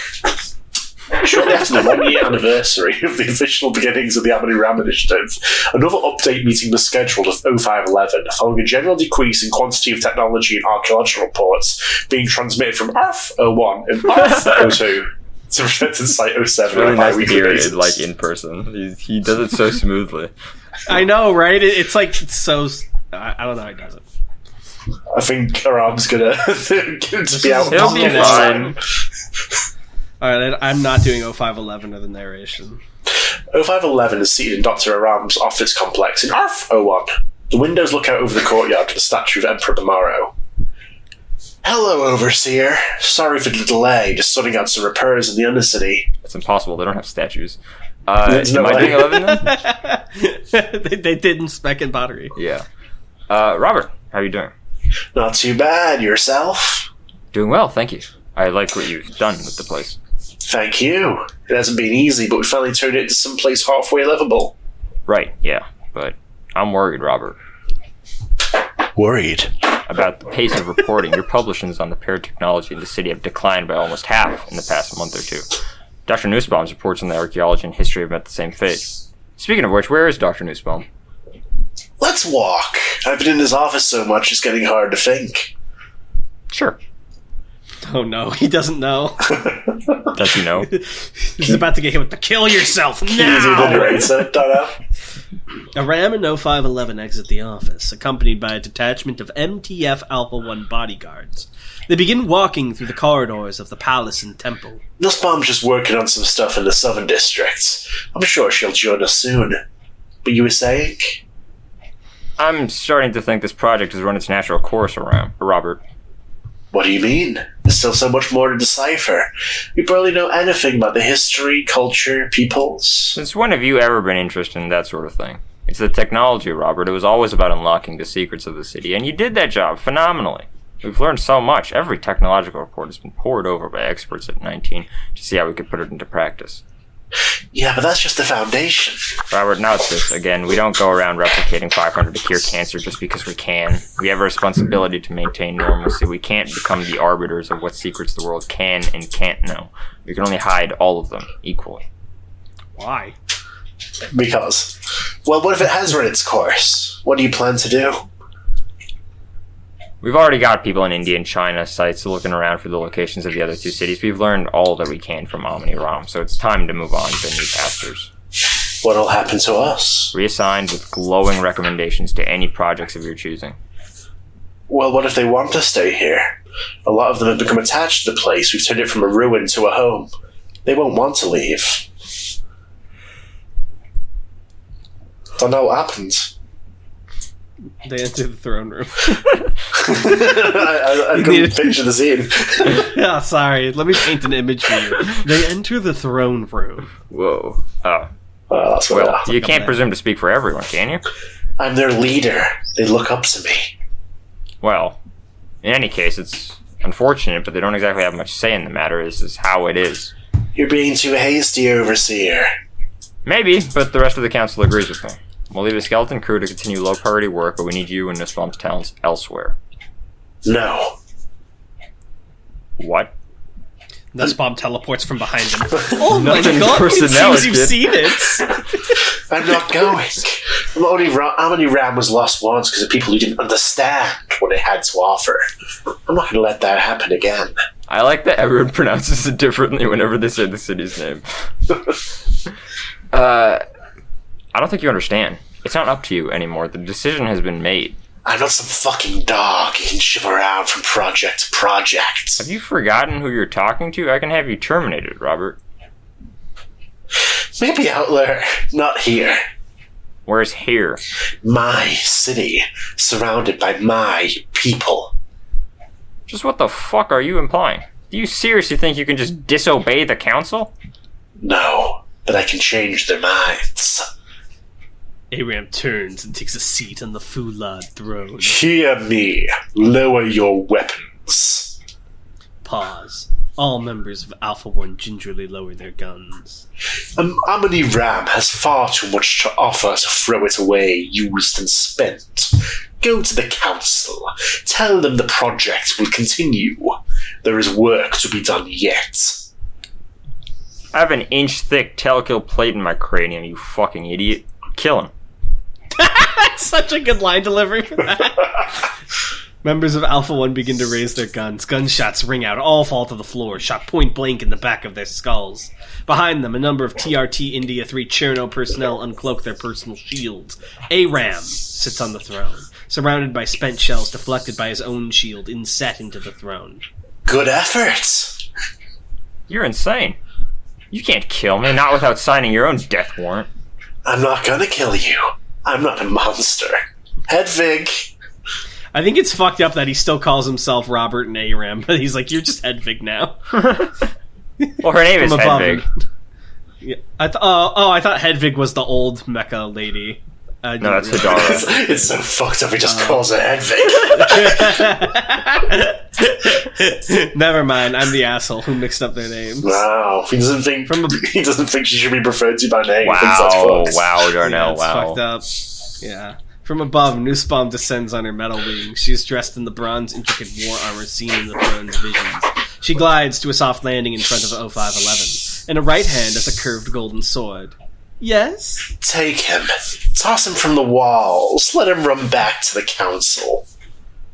Shortly after the 1 year anniversary of the official beginnings of the Amoni Ram Initiative, another update meeting was scheduled of 0511, following a general decrease in quantity of technology and archaeological reports being transmitted from Earth 01 and Earth 02 to protected Site 07. Really on nice to bi-weekly hear it, basis. like, in person. He does it so smoothly. I know, right? It's like, it's so... I don't know how he does it. I think Aram's gonna to be out. He'll be fine. Alright, I'm not doing 0511 or the narration. 0511 is seated in Dr. Aram's office complex in Earth 01. The windows look out over the courtyard to the statue of Emperor Tomorrow. Hello, Overseer. Sorry for the delay, just sorting out some repairs in the Undercity. It's impossible. They don't have statues. There's no am I way. doing 11 then? they did in spec and pottery. Yeah. Robert, how are you doing? Not too bad. Yourself? Doing well, thank you. I like what you've done with the place. Thank you. It hasn't been easy, but we finally turned it into someplace halfway livable. Right, yeah. But I'm worried, Robert, Worried? about the pace of reporting. Your publications on the paratechnology in the city have declined by almost half in the past month or two. Dr. Nussbaum's reports on the archaeology and history have met the same fate. Speaking of which, where is Dr. Nussbaum? Let's walk. I've been in his office so much it's getting hard to think. Sure. Oh no, he doesn't know. Does he know? He's about to get hit with the kill yourself Easy the now! narrator, Donna. A ram and 0511 exit the office, accompanied by a detachment of MTF Alpha 1 bodyguards. They begin walking through the corridors of the palace and temple. Nussbaum's just working on some stuff in the southern districts. I'm sure she'll join us soon. But you were saying? I'm starting to think this project has run its natural course around, Robert. What do you mean? There's still so much more to decipher. We barely know anything about the history, culture, peoples. Since when have you ever been interested in that sort of thing? It's the technology, Robert. It was always about unlocking the secrets of the city, and you did that job phenomenally. We've learned so much. Every technological report has been pored over by experts at 19 to see how we could put it into practice. Yeah, but that's just the foundation. Robert, now it's this. Again, we don't go around replicating 500 to cure cancer just because we can. We have a responsibility to maintain normalcy. We can't become the arbiters of what secrets the world can and can't know. We can only hide all of them equally. Why? Because, well, what if it has run its course? What do you plan to do? We've already got people in India and China sites looking around for the locations of the other two cities. We've learned all that we can from Omni-Ram, so it's time to move on to new pastures. What'll happen to us? Reassigned with glowing recommendations to any projects of your choosing. Well, what if they want to stay here? A lot of them have become attached to the place. We've turned it from a ruin to a home. They won't want to leave. Don't know what happened. They enter the throne room. I couldn't picture the scene. Oh, sorry. Let me paint an image for you. They enter the throne room. Whoa. Oh. Well, that's what Well, you can't presume to speak for everyone, can you? I'm their leader. They look up to me. Well, in any case, it's unfortunate, but they don't exactly have much say in the matter. This is how it is. You're being too hasty, Overseer. Maybe, but the rest of the council agrees with me. We'll leave a skeleton crew to continue low-priority work, but we need you and Nussbaum's talents elsewhere. No. What? Nussbaum teleports from behind him. Oh my Nothing god, it personnel, seems you've kid. seen it. I'm not going. Omni-Ram was lost once because of people who didn't understand what it had to offer. I'm not going to let that happen again. I like that everyone pronounces it differently whenever they say the city's name. I don't think you understand. It's not up to you anymore. The decision has been made. I'm not some fucking dog you can shove around from project to project. Have you forgotten who you're talking to? I can have you terminated, Robert. Maybe out there, not here. Where's here? My city, surrounded by my people. Just what the fuck are you implying? Do you seriously think you can just disobey the council? No, but I can change their minds. Aram turns and takes a seat on the Foulard throne. Hear me. Lower your weapons. Pause. All members of Alpha 1 gingerly lower their guns. Omni-Ram has far too much to offer to throw it away, used and spent. Go to the council. Tell them the project will continue. There is work to be done yet. I have an inch-thick telekill plate in my cranium, you fucking idiot. Kill him. That's such a good line delivery for that. Members of Alpha 1 begin to raise their guns. Gunshots ring out. All fall to the floor, shot point blank in the back of their skulls. Behind them, a number of TRT India 3 Cherno personnel uncloak their personal shields. Aram sits on the throne, surrounded by spent shells deflected by his own shield, inset into the throne. Good effort. You're insane. You can't kill me, not without signing your own death warrant. I'm not gonna kill you. I'm not a monster. Hedvig. I think it's fucked up that he still calls himself Robert and Aram, but he's like, you're just Hedvig now. Well, her name is From above. Hedvig. Yeah, I thought Hedvig was the old mecha lady. No, that's Hadara. It's so fucked up. He just calls her Hedvig. Never mind. I'm the asshole who mixed up their names. Wow, he doesn't think she should be referred to by name. He thinks that's Wow, fucked. wow, Darnell, It's wow. fucked up. Yeah. From above, Nussbaum descends on her metal wings. She is dressed in the bronze intricate war armor seen in the throne's visions. She glides to a soft landing in front of 0511. In her right hand is a curved golden sword. Yes? Take him. Toss him from the walls. Let him run back to the council.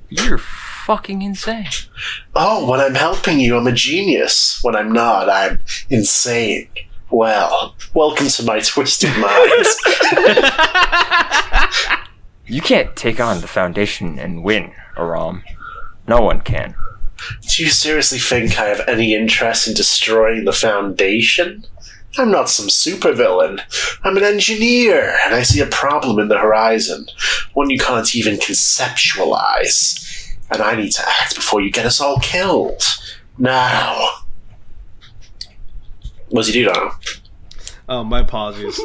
You're fucking insane. Oh, when I'm helping you, I'm a genius. When I'm not, I'm insane. Well, welcome to my twisted mind. You can't take on the Foundation and win, Aram. No one can. Do you seriously think I have any interest in destroying the Foundation? I'm not some supervillain. I'm an engineer, and I see a problem in the horizon. One you can't even conceptualize. And I need to act before you get us all killed. Now. What's he do now? Oh, my apologies.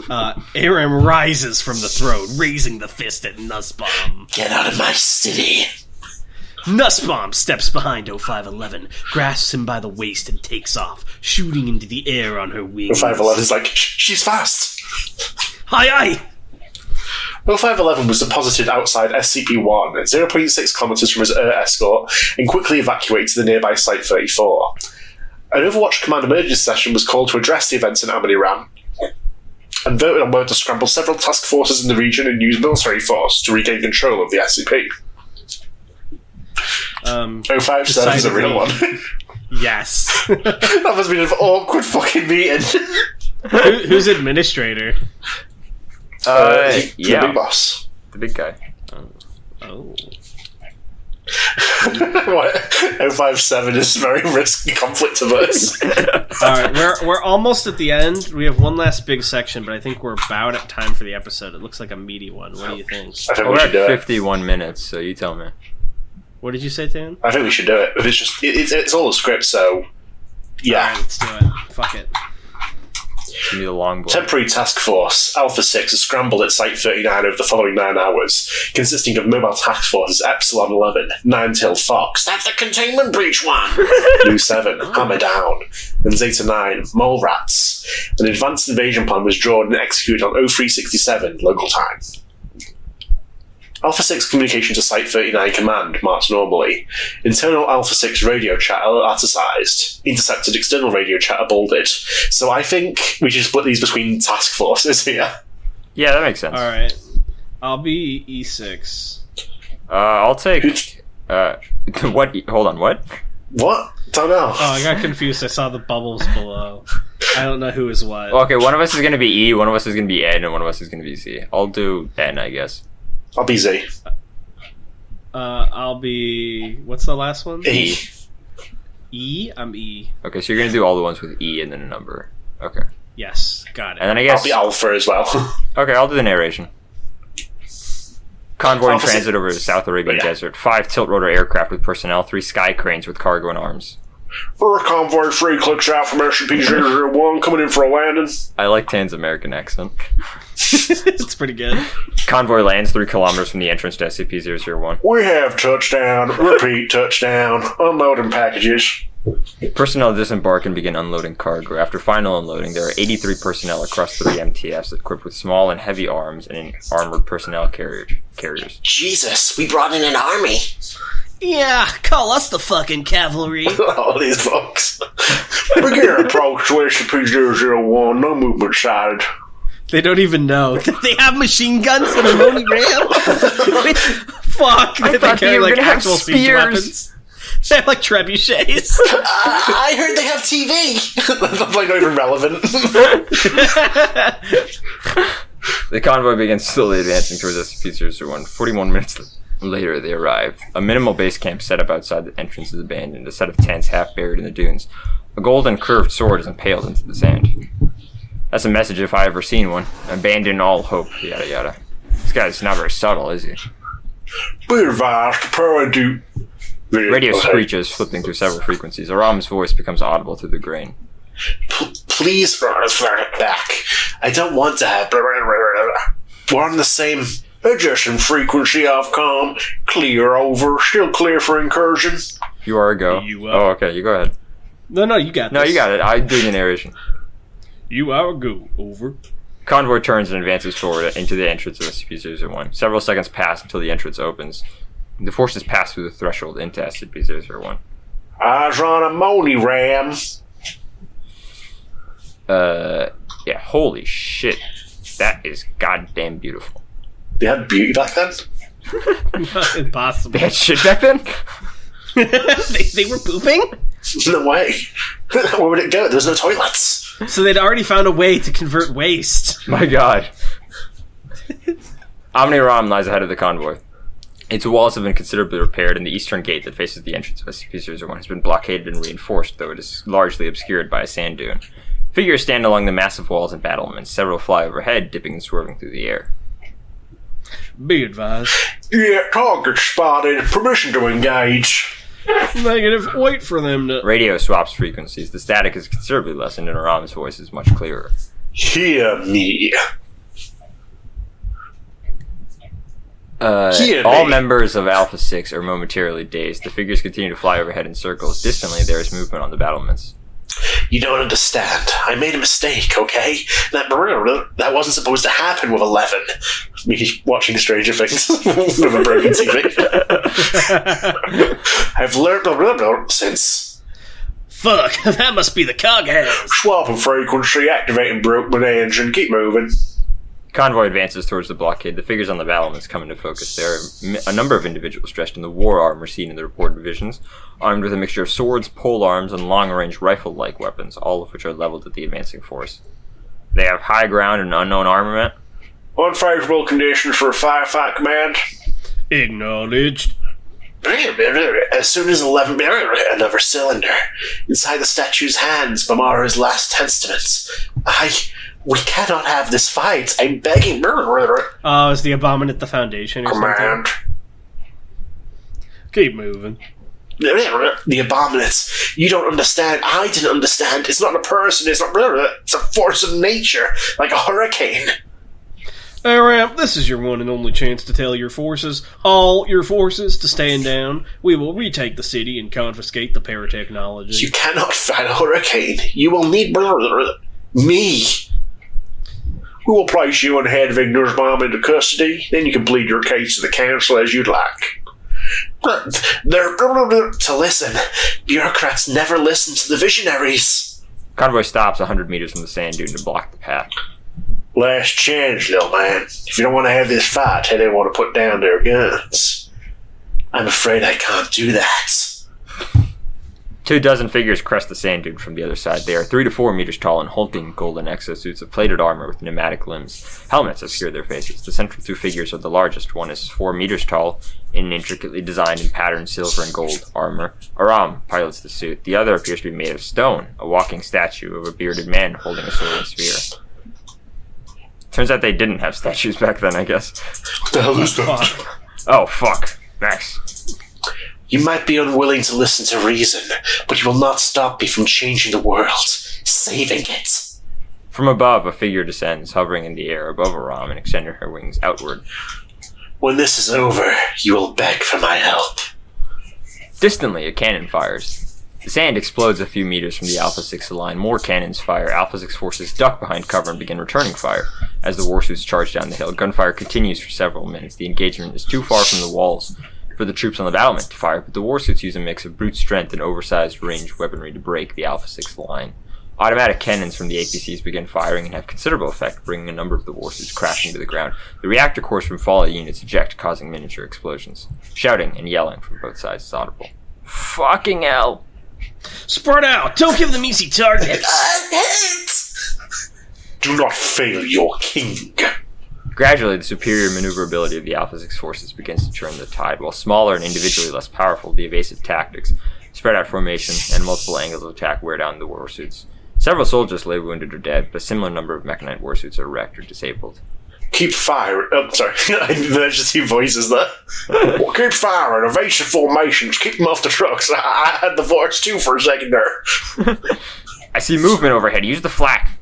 Aram rises from the throne, raising the fist at Nussbaum. Get out of my city. Nussbaum steps behind 0511, grasps him by the waist, and takes off, shooting into the air on her wings. 0511's like, she's fast. Aye! 0511 was deposited outside SCP-1 at 0.6 kilometers from his escort and quickly evacuated to the nearby Site 34. An Overwatch Command emergency session was called to address the events in Amaniram and voted on whether to scramble several task forces in the region and use military force to regain control of the SCP. 057 is a real one. Yes. That must have been an awkward fucking meeting. Who's administrator? The Yeah, big boss. the big guy. Oh. What? 057 is very risk conflict averse. Alright, we're almost at the end. We have one last big section, but I think we're about at time for the episode. It looks like a meaty one. What do you think? I think We're we at should do it. 51 minutes, so you tell me. What did you say, Tan? I think we should do it. It's just it's all a script, so yeah. Alright, let's do it. Fuck it. Give me the long boy. Temporary Task Force Alpha 6 has scrambled at Site 39 over the following 9 hours, consisting of Mobile Task Forces Epsilon 11, Ninetail Fox, That's the containment breach one. Blue 7, Hammer Down, and Zeta 9, Mole Rats. An advanced invasion plan was drawn and executed on 0367 local time. Alpha 6 communication to Site 39 command marked normally. Internal Alpha 6 radio chat alerticized. Intercepted external radio chat bolded. So I think we should split these between task forces here. Yeah, that makes sense. Alright. I'll be E6. I'll take... what? Hold on, what? What? Don't know. Oh, I got confused. I saw the bubbles below. I don't know who is what. Okay, one of us is going to be E, one of us is going to be N, and one of us is going to be C. I'll do N, I guess. I'll be Z. I'll be... What's the last one? E. E? I'm E. Okay, so you're going to do all the ones with E and then a number. Okay. Yes, got it. And then I I'll guess... be Alpha as well. Okay, I'll do the narration. Convoy in Alpha transit over the South Arabian yeah. Desert. 5 tilt-rotor aircraft with personnel, 3 sky cranes with cargo and arms. For a convoy 3 clicks out from SCP-001 coming in for a landing. I like Tan's American accent. It's pretty good. Convoy lands 3 kilometers from the entrance to SCP-001. We have touchdown. Repeat touchdown. Unloading packages. Personnel disembark and begin unloading cargo. After final unloading, there are 83 personnel across 3 MTFs equipped with small and heavy arms and armored personnel carriers. Jesus, we brought in an army. Yeah, call us the fucking cavalry. All these folks. Begin approach to SCP-001. No movement sighted. They don't even know. They have machine guns and a loading ram? Fuck. They thought carry they were like gonna have actual siege spears. weapons. They have like trebuchets. I heard they have TV. That's like not even relevant. The convoy begins slowly advancing towards SCP-001. 41 minutes later, they arrive. A minimal base camp set up outside the entrance is abandoned. A set of tents half buried in the dunes. A golden curved sword is impaled into the sand. That's a message if I ever seen one. Abandon all hope, yada yada. This guy's not very subtle, is he? Be advised, prepare to... Radio screeches, flipping through several frequencies. Aram's voice becomes audible through the grain. Please, back. I don't want to have... We're on the same adjusting frequency of com. Clear over. Still clear for incursion. You are a go. Oh, okay, you go ahead. No, you got this. No, you got it. I do the narration. You are a go. Over. Convoy turns and advances forward into the entrance of SCP-001. Several seconds pass until the entrance opens. The forces pass through the threshold into SCP-001. Eyes on a Moni Ram. Yeah, holy shit. That is goddamn beautiful. They had beauty back then? Impossible. They had shit back then? they were pooping? No way. Where would it go? There was no toilets. So they'd already found a way to convert waste. My god. Omni Ram lies ahead of the convoy. Its walls have been considerably repaired, and the eastern gate that faces the entrance of SCP-001 has been blockaded and reinforced, though it is largely obscured by a sand dune. Figures stand along the massive walls and battlements. Several fly overhead, dipping and swerving through the air. Be advised. Yeah, target spotted. Permission to engage. Negative. Wait for them to... Radio swaps frequencies. The static is considerably lessened, and Aram's voice is much clearer. Hear me. All members of Alpha 6 are momentarily dazed. The figures continue to fly overhead in circles. Distantly, there is movement on the battlements. You don't understand. I made a mistake, okay? That wasn't supposed to happen with 11. Me watching Stranger Things with a broken TV. I've learned since. Fuck, that must be the coghouse. Swapping frequency, activating broken engine, keep moving. Convoy advances towards the blockade. The figures on the battlements come into focus. There are a number of individuals dressed in the war armor seen in the reported visions, armed with a mixture of swords, pole arms, and long-range rifle-like weapons, all of which are leveled at the advancing force. They have high ground and unknown armament. Unfavorable conditions for a firefight command. Acknowledged. As soon as 11... Another cylinder. Inside the statue's hands, Bamara's last testaments. We cannot have this fight. I'm begging. Oh, is the Abominate the Foundation or Command. something? Keep moving. The Abominates. You don't understand. I didn't understand. It's not a person. It's not... It's a force of nature. Like a hurricane. Hey, Ram, this is your one and only chance to tell your forces, all your forces, to stand down. We will retake the city and confiscate the paratechnology. You cannot fight a hurricane. You will need... me. We will place you and head of Ignor's Bomb into custody. Then you can plead your case to the council as you'd like. They're to listen. Bureaucrats never listen to the visionaries. Convoy stops 100 meters from the sand dune to block the path. Last chance, little man. If you don't want to have this fight, they don't want to put down their guns. I'm afraid I can't do that. 24 figures crest the sand dune from the other side. They are 3 to 4 meters tall and hulking golden exosuits of plated armor with pneumatic limbs. Helmets obscure their faces. The central 2 figures are the largest. One is 4 meters tall in intricately designed and patterned silver and gold armor. Aram pilots the suit. The other appears to be made of stone, a walking statue of a bearded man holding a sword and spear. Turns out they didn't have statues back then, I guess. What the hell is that? Oh, fuck. Max. You might be unwilling to listen to reason, but you will not stop me from changing the world, saving it. From above, a figure descends, hovering in the air above Aram and extending her wings outward. When this is over, you will beg for my help. Distantly, a cannon fires. The sand explodes a few meters from the Alpha 6 line. More cannons fire. Alpha 6 forces duck behind cover and begin returning fire. As the warsuits charge down the hill, gunfire continues for several minutes. The engagement is too far from the walls for the troops on the battlement to fire, but the warsuits use a mix of brute strength and oversized ranged weaponry to break the Alpha 6 line. Automatic cannons from the APCs begin firing and have considerable effect, bringing a number of the warsuits crashing to the ground. The reactor cores from fallen units eject, causing miniature explosions. Shouting and yelling from both sides is audible. Fucking hell! Spread out! Don't give them easy targets! Do not fail your king. Gradually, the superior maneuverability of the Alpha 6 forces begins to turn the tide, while smaller and individually less powerful, the evasive tactics, spread out formation, and multiple angles of attack wear down the warsuits. Several soldiers lay wounded or dead, but a similar number of mechanite warsuits are wrecked or disabled. Keep firing. Oh, sorry. There's just two voices there. Keep firing. Evasive formations. Keep them off the trucks. I had the voice too for a second there. I see movement overhead. Use the flak.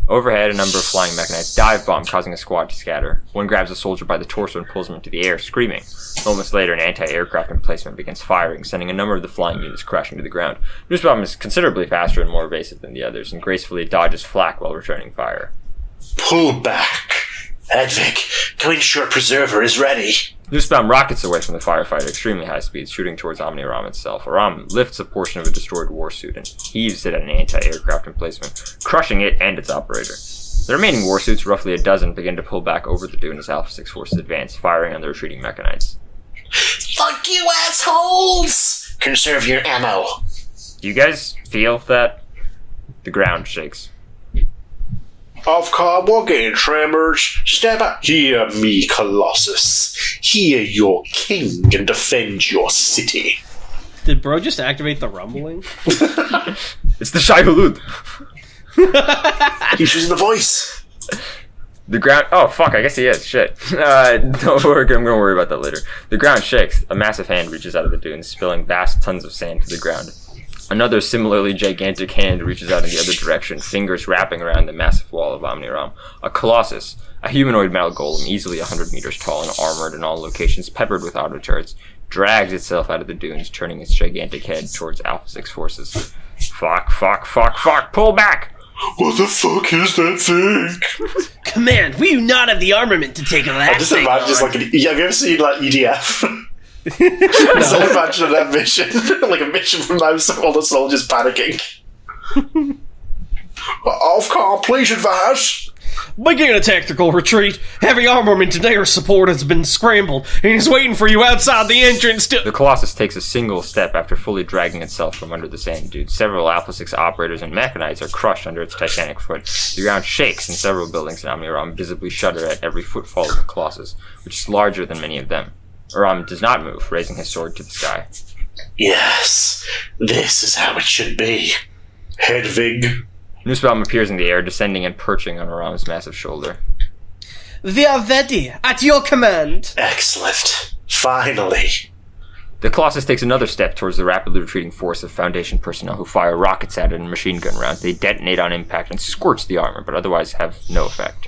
Overhead, a number of flying mechanites dive bomb, causing a squad to scatter. One grabs a soldier by the torso and pulls him into the air, screaming. Moments later, an anti-aircraft emplacement begins firing, sending a number of the flying units crashing to the ground. Nussbaum is considerably faster and more evasive than the others, and gracefully dodges flak while returning fire. Pull back. Hedvig, Queen Short Preserver is ready. Nussbaum rockets away from the firefighter at extremely high speed, shooting towards Omni-Ram itself. Aram lifts a portion of a destroyed warsuit and heaves it at an anti-aircraft emplacement, crushing it and its operator. The remaining warsuits, roughly a dozen, begin to pull back over the dune as Alpha 6 forces advance, firing on the retreating mechanites. Fuck you, assholes! Conserve your ammo. Do you guys feel that? The ground shakes. Off-car, we're getting tremors. Step up. Hear me, Colossus. Hear your king and defend your city. Did bro just activate the rumbling? It's the Shai Hulud! He's using the voice. The ground... Oh, fuck, I guess he is. Shit. Don't worry, I'm gonna worry about that later. The ground shakes. A massive hand reaches out of the dunes, spilling vast tons of sand to the ground. Another similarly gigantic hand reaches out in the other direction, fingers wrapping around the massive wall of Omni-Ram. A colossus, a humanoid metal golem, easily 100 meters tall and armored in all locations, peppered with auto turrets, drags itself out of the dunes, turning its gigantic head towards Alpha 6 forces. Fuck, pull back! What the fuck is that thing? Command, we do not have the armament to take that. I just imagine just like have you ever seen like EDF? Just imagine that mission, like a mission from now, so all the soldiers panicking. Off-car, please advise. Begin a tactical retreat. Heavy armament and air support has been scrambled and is waiting for you outside the entrance to... The Colossus takes a single step after fully dragging itself from under the sand dune. Several Alpha 6 operators and mechanites are crushed under its titanic foot. The ground shakes and several buildings in Omni-Ram visibly shudder at every footfall of the Colossus, which is larger than many of them. Aram does not move, raising his sword to the sky. Yes, this is how it should be. Hedvig. Nussbaum appears in the air, descending and perching on Aram's massive shoulder. We are ready, at your command. Excellent. Finally. The Colossus takes another step towards the rapidly retreating force of Foundation personnel who fire rockets at it and machine gun rounds. They detonate on impact and scorch the armor, but otherwise have no effect.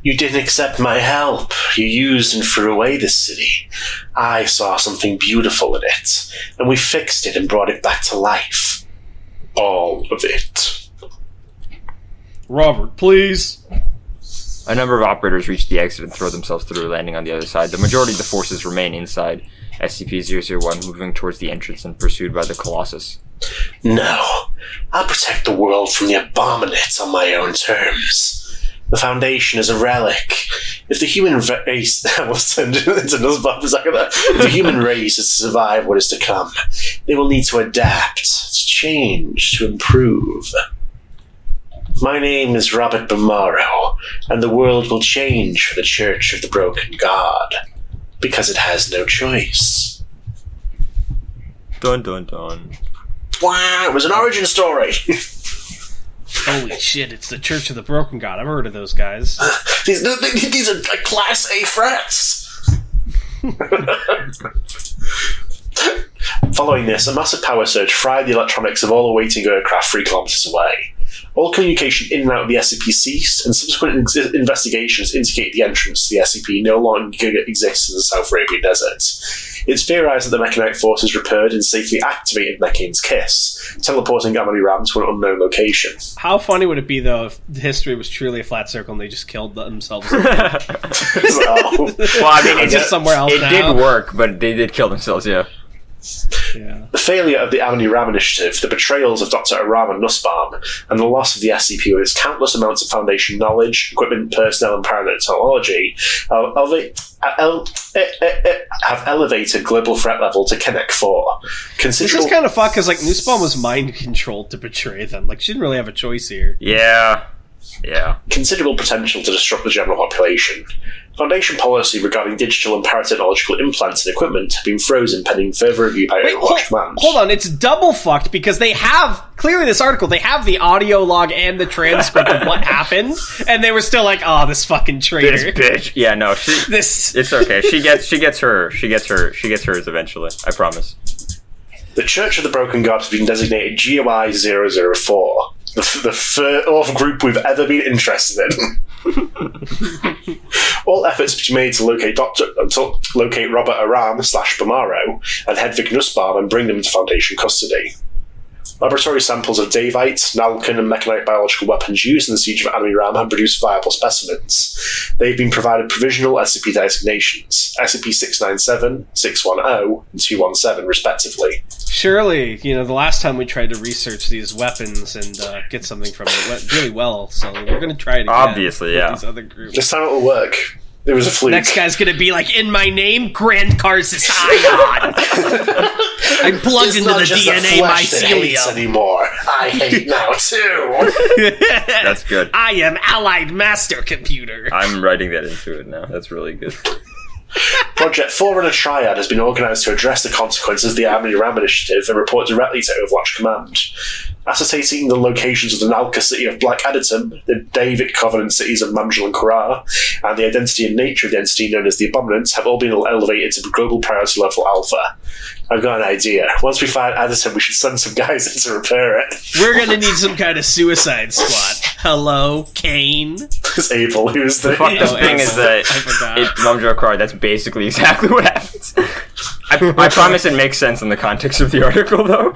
You didn't accept my help. You used and threw away this city. I saw something beautiful in it, and we fixed it and brought it back to life. All of it. Robert, please. A number of operators reach the exit and throw themselves through, landing on the other side. The majority of the forces remain inside SCP-001, moving towards the entrance and pursued by the Colossus. No. I'll protect the world from the abominates on my own terms. The Foundation is a relic. If the human race... I was turned into Nussbaum for a second there. If the human race is to survive what is to come, they will need to adapt, to change, to improve. My name is Robert Bamaro, and the world will change for the Church of the Broken God, because it has no choice. Dun dun dun. Wow, it was an origin story. Holy shit, it's the Church of the Broken God. I've heard of those guys. These are like Class A threats. Following this, a massive power surge fried the electronics of all awaiting aircraft 3 kilometers away. All communication in and out of the SCP ceased, and subsequent investigations indicate the entrance to the SCP no longer exists in the South Arabian Desert. It's theorized that the Mechanite forces repaired and safely activated Mechan's Kiss, teleporting Omni-Ram to an unknown location. How funny would it be, though, if history was truly a flat circle and they just killed themselves? Well, I mean, it's just somewhere else it now. did work, but they did kill themselves, yeah. Yeah. The failure of the Omni-Ram initiative, the betrayals of Dr. Aram and Nussbaum, and the loss of the SCP with its countless amounts of Foundation knowledge, equipment, personnel, and paranoid technology have elevated global threat level to Kennec 4. This is kind of fucked, because like, Nussbaum was mind-controlled to betray them. Like, she didn't really have a choice here. Yeah. Yeah. Considerable potential to disrupt the general population. Foundation policy regarding digital and paratechnological implants and equipment have been frozen pending further review by Overwatch Command. Hold on, it's double fucked because they have, clearly this article, they have the audio log and the transcript of what happened, and they were still like, oh, this fucking traitor. This bitch. Yeah, no, it's okay. She gets hers eventually. I promise. The Church of the Broken God has been designated GOI 004. The fourth group we've ever been interested in. All efforts to be made to locate Robert Aram / Bomaro and Hedvig Nussbaum and bring them into Foundation custody. Laboratory samples of Davite, Nalkin, and mechanite biological weapons used in the siege of Ram have produced viable specimens. They've been provided provisional SCP designations, SCP-697, 610, and 217, respectively. Surely, the last time we tried to research these weapons and get something from it, it went really well, so we're going to try it again. Obviously, yeah. These other groups. This time it will work. It was a fluke. Next guy's going to be like, in my name, Grand Karsus Ion. I plugged into the DNA mycelium anymore. I hate now too. That's good. I am Allied Master Computer. I'm writing that into it now. That's really good. Project Forerunner Triad has been organised to address the consequences of the Army Ram initiative and report directly to Overwatch Command. Ascertaining the locations of the Nalka city of Black Editum, the David Covenant cities of Manjul and Karar, and the identity and nature of the entity known as the Abominants have all been elevated to global priority level Alpha. I've got an idea. Once we find Editum, we should send some guys in to repair it. We're going to need some kind of suicide squad. Hello, Kane? It's Abel. He was the fucked up thing is that Manjul and Karar, that's basically exactly what happens. I promise it makes sense in the context of the article, though.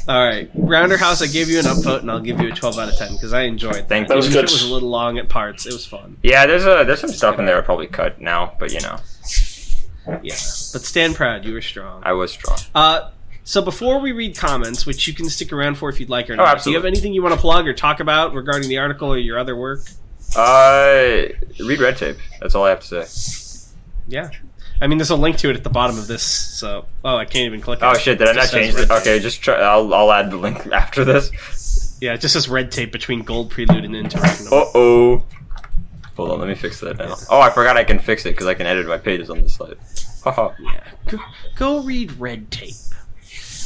Alright, Rounderhouse, I gave you an upvote, and I'll give you a 12 out of 10, because I enjoyed that. Thank you. That was good. It was a little long at parts. It was fun. Yeah, there's some stuff in there I'll probably cut now, but Yeah, but stand proud, you were strong. I was strong. So before we read comments, which you can stick around for if you'd like or not, do you have anything you want to plug or talk about regarding the article or your other work? Read Red Tape. That's all I have to say. Yeah. I mean, there's a link to it at the bottom of this, so... Oh, I can't even click it. Oh, shit, did I not change it? Okay, just try... I'll add the link after this. Yeah, it just says Red Tape between Gold Prelude and Interregnum. Uh-oh. Hold on, let me fix that now. Oh, I forgot I can fix it, because I can edit my pages on the site. Haha. Yeah. Go read Red Tape.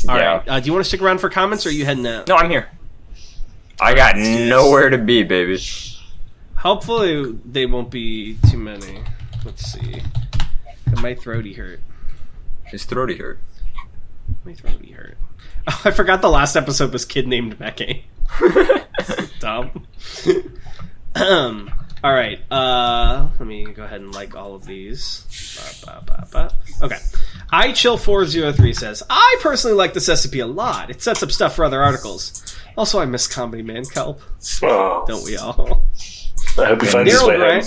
Alright, do you want to stick around for comments, or are you heading out? No, I'm here. I got nowhere to be, baby. Hopefully they won't be too many. Let's see. My throaty hurt. His throaty hurt. My throaty hurt. Oh, I forgot the last episode was Kid Named Becky. Dumb. Alright, let me go ahead and like all of these. Okay. iChill403 says, I personally like this SCP a lot. It sets up stuff for other articles. Also, I miss Comedy Man Kelp. Oh. Don't we all? I hope he finds his way home.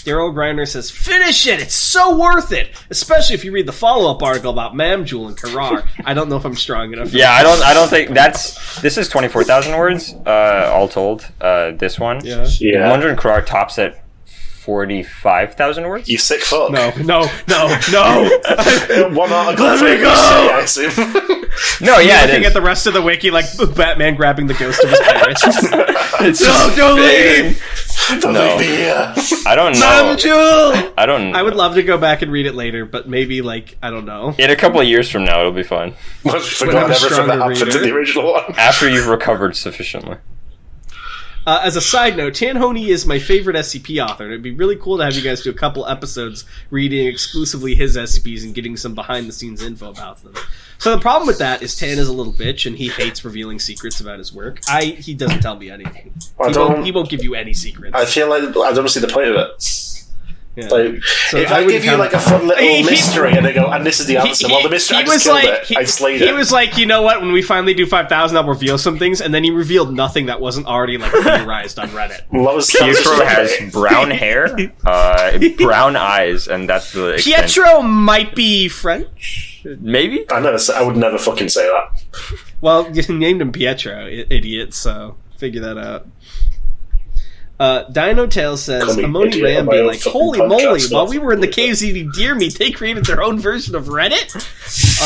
Daryl Grinder says, finish it! It's so worth it! Especially if you read the follow-up article about Mamjul and Karar. I don't know if I'm strong enough. Yeah, I don't think this is 24,000 words, all told. This one. Yeah. Manjul and Karar tops at 45,000 words? You sick fuck. No. One article. Let me go! I assume. No, yeah, looking at the rest of the wiki like Batman grabbing the ghost of his parents. Don't leave! Don't leave me here. I don't know. Mamjul! I don't know. I would love to go back and read it later, but maybe, I don't know. In a couple of years from now, it'll be fun. Once we forgot everything that happened to the original one. After you've recovered sufficiently. As a side note, Tanhoney is my favorite SCP author, and it'd be really cool to have you guys do a couple episodes reading exclusively his SCPs and getting some behind-the-scenes info about them. So the problem with that is Tan is a little bitch, and he hates revealing secrets about his work. He doesn't tell me anything. He won't give you any secrets. I feel like I don't see the point of it. Yeah. So if I give you a fun little mystery and they go, and this is the answer, the mystery, I just killed it. I slayed it. He was like, you know what, when we finally do 5,000, I'll reveal some things, and then he revealed nothing that wasn't already theorized on Reddit. Pietro has brown hair, brown eyes, and that's the extent. Pietro might be French? Maybe? I would never fucking say that. Well, you named him Pietro, idiot, so figure that out. Dino Tail says, Amoni Ram be like, holy moly, while we were in the caves eating deer meat, they created their own version of Reddit?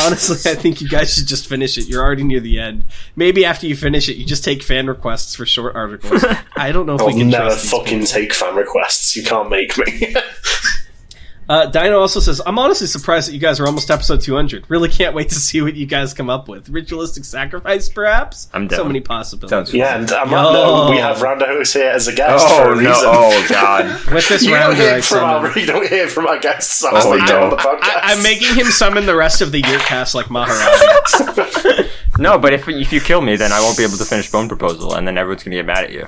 Honestly, I think you guys should just finish it. You're already near the end. Maybe after you finish it, you just take fan requests for short articles. I don't know if we I'll can never trust these fucking people. take fan requests. You can't make me. Dino also says, I'm honestly surprised that you guys are almost episode 200. Really can't wait to see what you guys come up with. Ritualistic sacrifice, perhaps? I'm down. So many possibilities. Yeah, and on that note, we have Rounderhouse here as a guest for Oh a no! reason. Oh god! With this You don't, rounder, hear from our, you don't hear from our guests on Oh, no. the podcast. I'm making him summon the rest of the year cast like Maharaja. No, but if you kill me, then I won't be able to finish Bone Proposal, and then everyone's gonna get mad at you.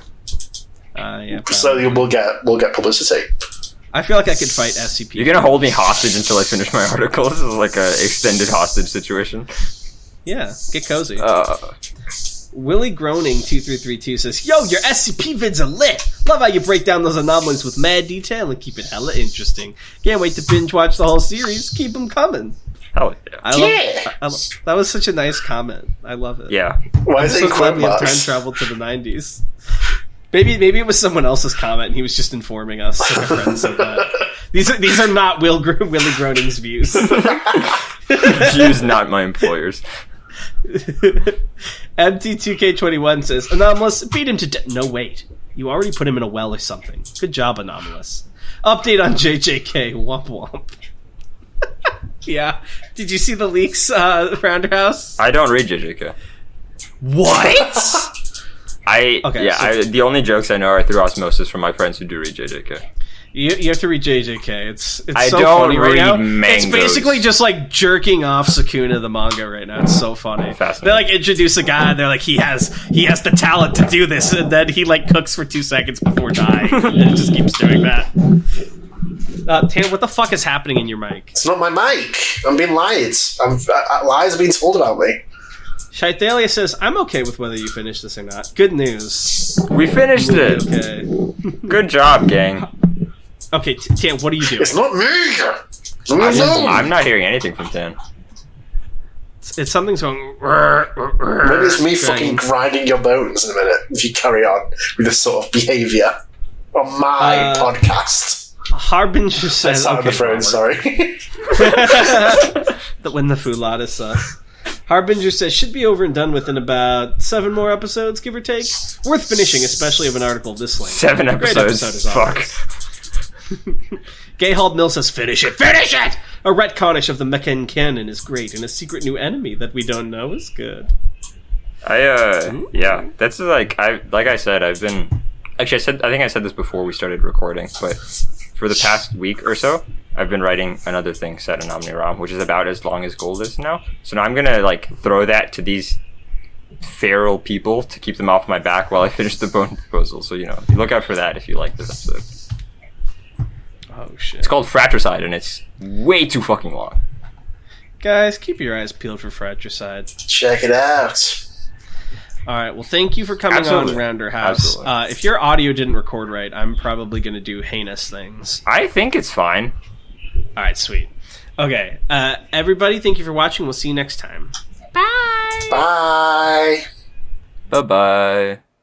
Yeah, So we'll get publicity. I feel like I could fight SCP. You're gonna hold me hostage until I finish my article. This is like a extended hostage situation. Yeah, get cozy. Willie Groaning 2332 says, "Yo, your SCP vids are lit. Love how you break down those anomalies with mad detail and keep it hella interesting. Can't wait to binge watch the whole series. Keep them coming." Hell yeah! That was such a nice comment. I love it. Yeah. Why I'm is it so in glad quote we have time marks? traveled to the 90s. Maybe it was someone else's comment and he was just informing us. Like a friend said that. These are not Willie Groaning's views. Views, not my employers. MT2K21 says, Anomalous, beat him to death. No, wait. You already put him in a well or something. Good job, Anomalous. Update on JJK. Womp womp. Yeah. Did you see the leaks, Rounderhouse? I don't read JJK. What? The only jokes I know are through osmosis from my friends who do read JJK. You have to read JJK. It's I so don't funny right read now. mangoes. It's basically just like jerking off Sukuna the manga right now. It's so funny. Fascinating. They like introduce a guy and they're like, he has the talent to do this, and then he like cooks for 2 seconds before dying, and it just keeps doing that. Tan, what the fuck is happening in your mic? It's not my mic. I'm being lied. Lies are being told about me. Shaitalia says, I'm okay with whether you finish this or not. Good news. We finished it. Okay. Good job, gang. Okay, Tan, what are you doing? It's not me. I'm not hearing anything from Tan. It's something's going. Maybe it's me Dragging. fucking grinding your bones in a minute if you carry on with this sort of behaviour on my podcast. Harbinger I says, sound the phone, Robert. sorry. When the Fulatus Harbinger says, should be over and done with in about 7 more episodes, give or take. Worth finishing, especially of an article this length. 7 Great episodes. episode as Fuck. always. Gayhald Mill says, finish it! Finish it! A retconnish of the Mechan canon is great, and a secret new enemy that we don't know is good. Yeah, that's like I said, I've been actually I think I said this before we started recording, but for the past week or so, I've been writing another thing set in Omni-ROM, which is about as long as Gold is now. So now I'm gonna like throw that to these feral people to keep them off my back while I finish the Bone Proposal. So look out for that if you like this episode. Oh, shit. It's called Fratricide, and it's way too fucking long. Guys, keep your eyes peeled for Fratricide. Check it out. Alright, well, thank you for coming Absolutely. on Rounder House. Absolutely. If your audio didn't record right, I'm probably going to do heinous things. I think it's fine. Alright, sweet. Okay, everybody, thank you for watching. We'll see you next time. Bye. Bye-bye.